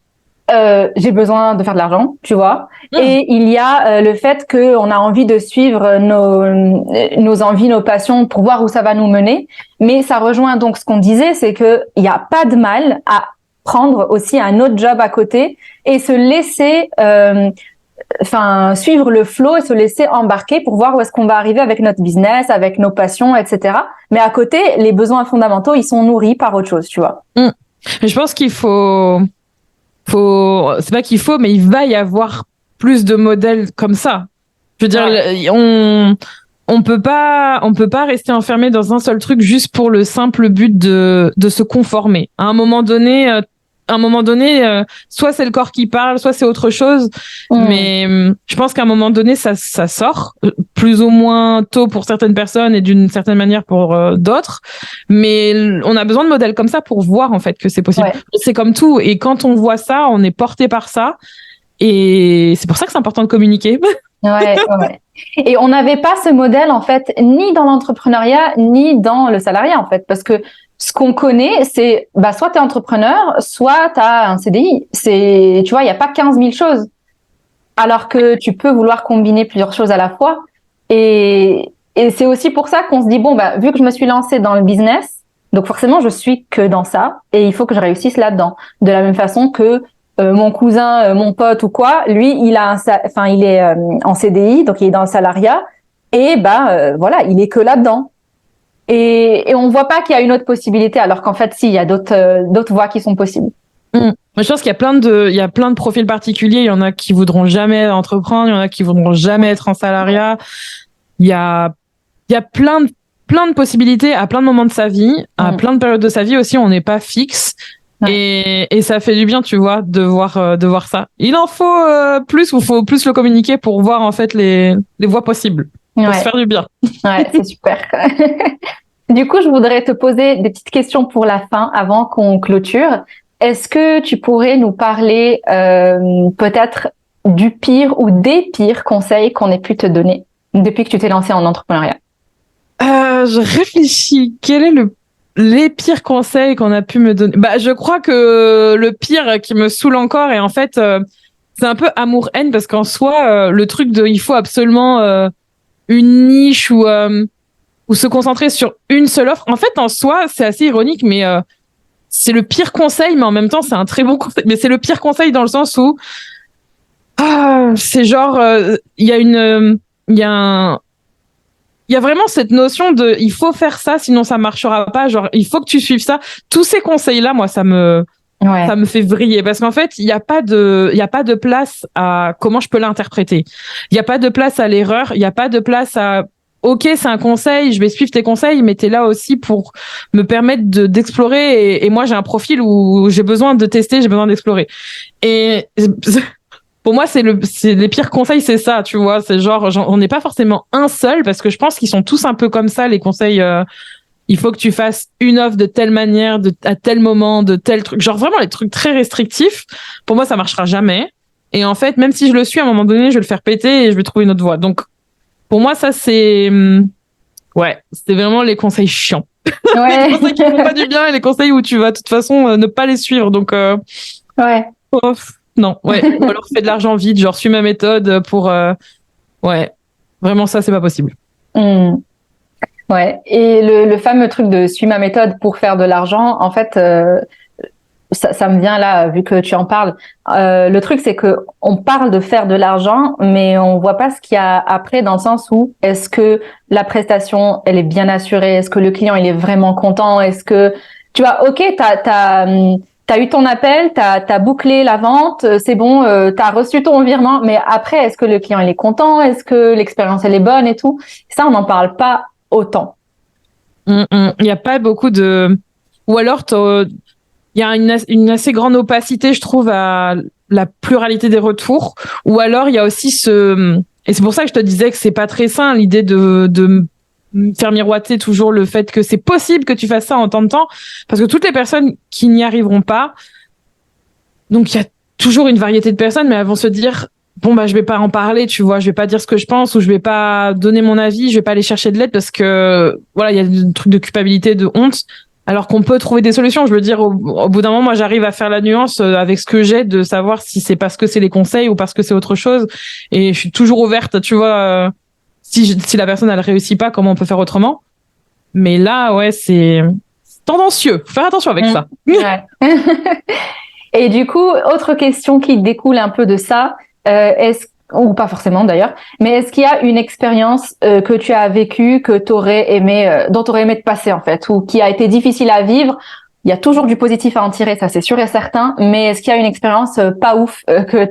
S3: j'ai besoin de faire de l'argent, tu vois. Et il y a le fait qu'on a envie de suivre nos envies, nos passions pour voir où ça va nous mener. Mais ça rejoint donc ce qu'on disait, c'est que il n'y a pas de mal à prendre aussi un autre job à côté et se laisser suivre le flow et se laisser embarquer pour voir où est-ce qu'on va arriver avec notre business, avec nos passions, etc. Mais à côté, les besoins fondamentaux, ils sont nourris par autre chose, tu vois.
S2: Mais je pense qu'il c'est pas qu'il faut, mais il va y avoir plus de modèles comme ça. Je veux dire, on peut pas rester enfermé dans un seul truc juste pour le simple but de se conformer. À un moment donné, soit c'est le corps qui parle, soit c'est autre chose. Mais je pense qu'à un moment donné, ça sort plus ou moins tôt pour certaines personnes et d'une certaine manière pour d'autres. Mais on a besoin de modèles comme ça pour voir en fait que c'est possible. C'est comme tout. Et quand on voit ça, on est porté par ça. Et c'est pour ça que c'est important de communiquer.
S3: Ouais. Et on n'avait pas ce modèle en fait, ni dans l'entrepreneuriat, ni dans le salariat en fait, parce que ce qu'on connaît, c'est soit tu es entrepreneur, soit tu as un CDI. Tu vois, il n'y a pas 15 000 choses. Alors que tu peux vouloir combiner plusieurs choses à la fois. Et c'est aussi pour ça qu'on se dit, vu que je me suis lancée dans le business, donc forcément, je suis que dans ça. Et il faut que je réussisse là-dedans. De la même façon que mon cousin, mon pote ou quoi, lui, il est en CDI, donc il est dans le salariat. Et voilà, il est que là-dedans. Et on voit pas qu'il y a une autre possibilité, alors qu'en fait, si, il y a d'autres voies qui sont possibles.
S2: Je pense qu'il y a plein de profils particuliers. Il y en a qui voudront jamais entreprendre, il y en a qui voudront jamais être en salariat. Il y a plein plein de possibilités à plein de moments de sa vie, à plein de périodes de sa vie aussi. On n'est pas fixe. Ouais. Et ça fait du bien, tu vois, de voir ça. Il en faut plus, ou faut plus le communiquer pour voir en fait les voies possibles, pour se faire du bien.
S3: Ouais, c'est super. Du coup, je voudrais te poser des petites questions pour la fin, avant qu'on clôture. Est-ce que tu pourrais nous parler peut-être du pire ou des pires conseils qu'on ait pu te donner depuis que tu t'es lancée en entrepreneuriat?
S2: Je réfléchis. Quel est les pires conseils qu'on a pu me donner? Bah, je crois que le pire qui me saoule encore, et en fait, c'est un peu amour-haine, parce qu'en soi, le truc de il faut absolument une niche ou se concentrer sur une seule offre. En fait, en soi, c'est assez ironique, mais c'est le pire conseil, mais en même temps, c'est un très bon conseil. Mais c'est le pire conseil dans le sens où c'est genre, il y a vraiment cette notion de il faut faire ça, sinon ça marchera pas. Genre, il faut que tu suives ça. Tous ces conseils-là, moi, ça me fait vriller, parce qu'en fait, il y a pas de place à comment je peux l'interpréter. Il y a pas de place à l'erreur. Il y a pas de place à OK, c'est un conseil, je vais suivre tes conseils, mais t'es là aussi pour me permettre d'explorer. Et moi, j'ai un profil où j'ai besoin de tester, j'ai besoin d'explorer. Et pour moi, c'est les pires conseils, c'est ça, tu vois. C'est genre, on n'est pas forcément un seul, parce que je pense qu'ils sont tous un peu comme ça, les conseils. Il faut que tu fasses une offre de telle manière, à tel moment, de tel truc. Genre vraiment les trucs très restrictifs. Pour moi, ça marchera jamais. Et en fait, même si je le suis, à un moment donné, je vais le faire péter et je vais trouver une autre voie. Donc, pour moi, ça, c'est vraiment les conseils chiants.
S3: Ouais.
S2: Les conseils qui font pas du bien, et les conseils où tu vas, de toute façon, ne pas les suivre. Donc, non, ouais. Ou alors, fais de l'argent vite, genre, suis ma méthode pour, vraiment, ça, c'est pas possible.
S3: Ouais. Et le fameux truc de suis ma méthode pour faire de l'argent, en fait, ça me vient là, vu que tu en parles. Le truc, c'est que on parle de faire de l'argent, mais on voit pas ce qu'il y a après, dans le sens où est-ce que la prestation, elle est bien assurée? Est-ce que le client, il est vraiment content? Est-ce que, tu vois, OK, t'as eu ton appel, t'as bouclé la vente, c'est bon, t'as reçu ton virement, mais après, est-ce que le client, il est content? Est-ce que l'expérience, elle est bonne et tout? Ça, on n'en parle pas autant.
S2: Il y a pas beaucoup de, ou alors il y a une assez grande opacité, je trouve, à la pluralité des retours. Ou alors, il y a aussi et c'est pour ça que je te disais que c'est pas très sain, l'idée de faire miroiter toujours le fait que c'est possible que tu fasses ça en tant de temps. Parce que toutes les personnes qui n'y arriveront pas, donc il y a toujours une variété de personnes, mais elles vont se dire, bon, bah, je vais pas en parler, tu vois, je vais pas dire ce que je pense, ou je vais pas donner mon avis, je vais pas aller chercher de l'aide, parce que, voilà, il y a un truc de culpabilité, de honte. Alors qu'on peut trouver des solutions. Je veux dire, au bout d'un moment, moi, j'arrive à faire la nuance avec ce que j'ai, de savoir si c'est parce que c'est les conseils ou parce que c'est autre chose. Et je suis toujours ouverte, tu vois, si la personne, elle réussit pas, comment on peut faire autrement. Mais là, ouais, c'est tendancieux. Faut faire attention avec ça.
S3: Ouais. Et du coup, autre question qui découle un peu de ça, ou pas forcément d'ailleurs, mais est-ce qu'il y a une expérience que tu as vécue, que t'aurais aimé, dont tu aurais aimé te passer, en fait, ou qui a été difficile à vivre? Il y a toujours du positif à en tirer, ça c'est sûr et certain, mais est-ce qu'il y a une expérience pas ouf que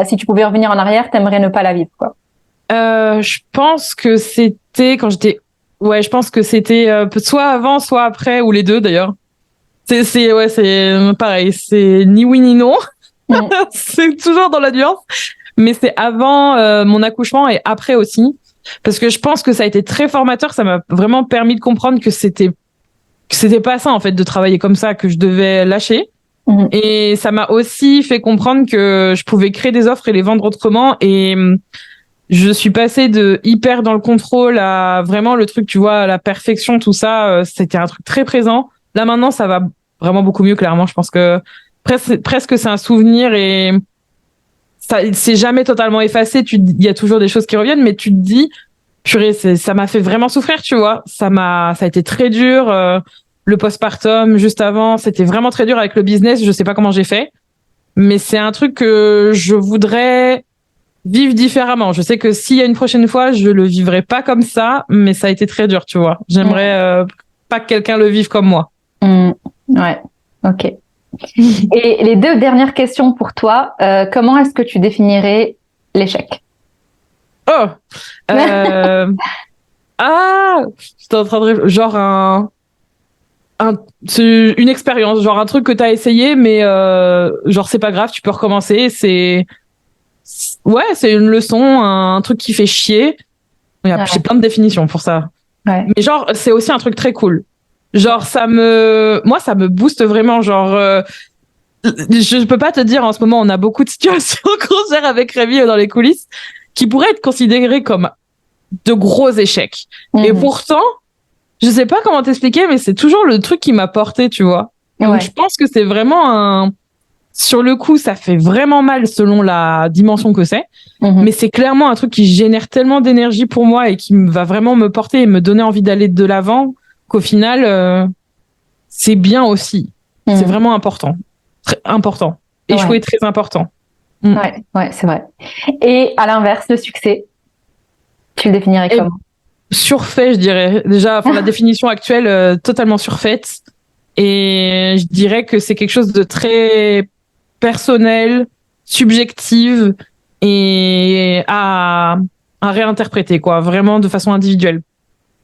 S3: si tu pouvais revenir en arrière, t'aimerais ne pas la vivre, quoi?
S2: Je pense que c'était je pense que c'était soit avant, soit après, ou les deux d'ailleurs. C'est pareil, c'est ni oui ni non. C'est toujours dans la nuance. Mais c'est avant mon accouchement et après aussi. Parce que je pense que ça a été très formateur. Ça m'a vraiment permis de comprendre que c'était pas ça, en fait, de travailler comme ça, que je devais lâcher. Et ça m'a aussi fait comprendre que je pouvais créer des offres et les vendre autrement. Et je suis passée de hyper dans le contrôle à vraiment le truc, tu vois, la perfection, tout ça. C'était un truc très présent. Là, maintenant, ça va vraiment beaucoup mieux, clairement. Je pense que presque c'est un souvenir, et ça, c'est jamais totalement effacé. Il y a toujours des choses qui reviennent, mais tu te dis, purée, ça m'a fait vraiment souffrir, tu vois. Ça a été très dur. Le postpartum, juste avant, c'était vraiment très dur avec le business. Je sais pas comment j'ai fait, mais c'est un truc que je voudrais vivre différemment. Je sais que s'il y a une prochaine fois, je le vivrai pas comme ça, mais ça a été très dur, tu vois. J'aimerais pas que quelqu'un le vive comme moi.
S3: Ouais, ok. Et les deux dernières questions pour toi. Comment est-ce que tu définirais l'échec?
S2: Ah, j'étais en train de genre c'est une expérience, genre un truc que t'as essayé, mais genre c'est pas grave, tu peux recommencer. Ouais, c'est une leçon, un truc qui fait chier. J'ai plein de définitions pour ça.
S3: Ouais.
S2: Mais genre c'est aussi un truc très cool. Genre moi ça me booste vraiment. Genre je peux pas te dire en ce moment on a beaucoup de situations qu'on gère avec Rémi dans les coulisses qui pourraient être considérées comme de gros échecs. Et pourtant je sais pas comment t'expliquer, mais c'est toujours le truc qui m'a porté, tu vois. Donc, je pense que c'est vraiment sur le coup, ça fait vraiment mal selon la dimension que c'est. Mais c'est clairement un truc qui génère tellement d'énergie pour moi et qui va vraiment me porter et me donner envie d'aller de l'avant qu'au final, c'est bien aussi. C'est vraiment important. Très important. Échouer très important.
S3: Ouais, c'est vrai. Et à l'inverse, le succès, tu le définirais comment?
S2: Surfait, je dirais. Déjà, la définition actuelle, totalement surfaite. Et je dirais que c'est quelque chose de très personnel, subjectif et à réinterpréter, quoi. Vraiment de façon individuelle.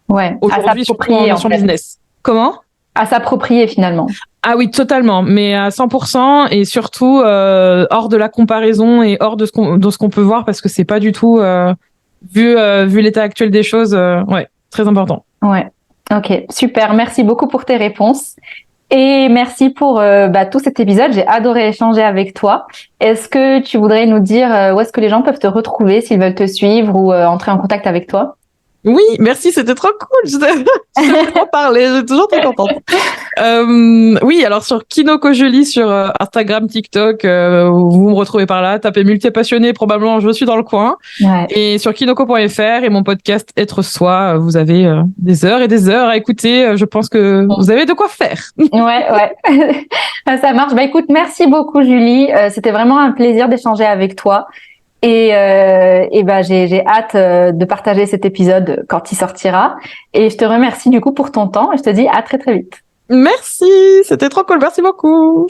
S3: Ouais.
S2: Aujourd'hui, surtout en mention business. Comment?
S3: À s'approprier, finalement.
S2: Ah oui, totalement. Mais à 100% et surtout hors de la comparaison et hors de ce qu'on peut voir parce que c'est pas du tout vu l'état actuel des choses, ouais, très important.
S3: Ouais, ok, super. Merci beaucoup pour tes réponses. Et merci pour tout cet épisode. J'ai adoré échanger avec toi. Est-ce que tu voudrais nous dire où est-ce que les gens peuvent te retrouver s'ils veulent te suivre ou entrer en contact avec toi?
S2: Oui, merci, c'était trop cool. Je t'ai trop parlé, j'ai toujours très contente. Oui, alors sur Kinoko Jolie sur Instagram, TikTok, vous me retrouvez par là. Tapez multi-passionné, probablement je suis dans le coin.
S3: Ouais.
S2: Et sur kinoko.fr et mon podcast Être Soi, vous avez des heures et des heures à écouter. Je pense que vous avez de quoi faire.
S3: Ouais. Ça marche. Bah écoute, merci beaucoup Julie. C'était vraiment un plaisir d'échanger avec toi. Et j'ai hâte de partager cet épisode quand il sortira. Et je te remercie du coup pour ton temps et je te dis à très très vite.
S2: Merci, c'était trop cool. Merci beaucoup.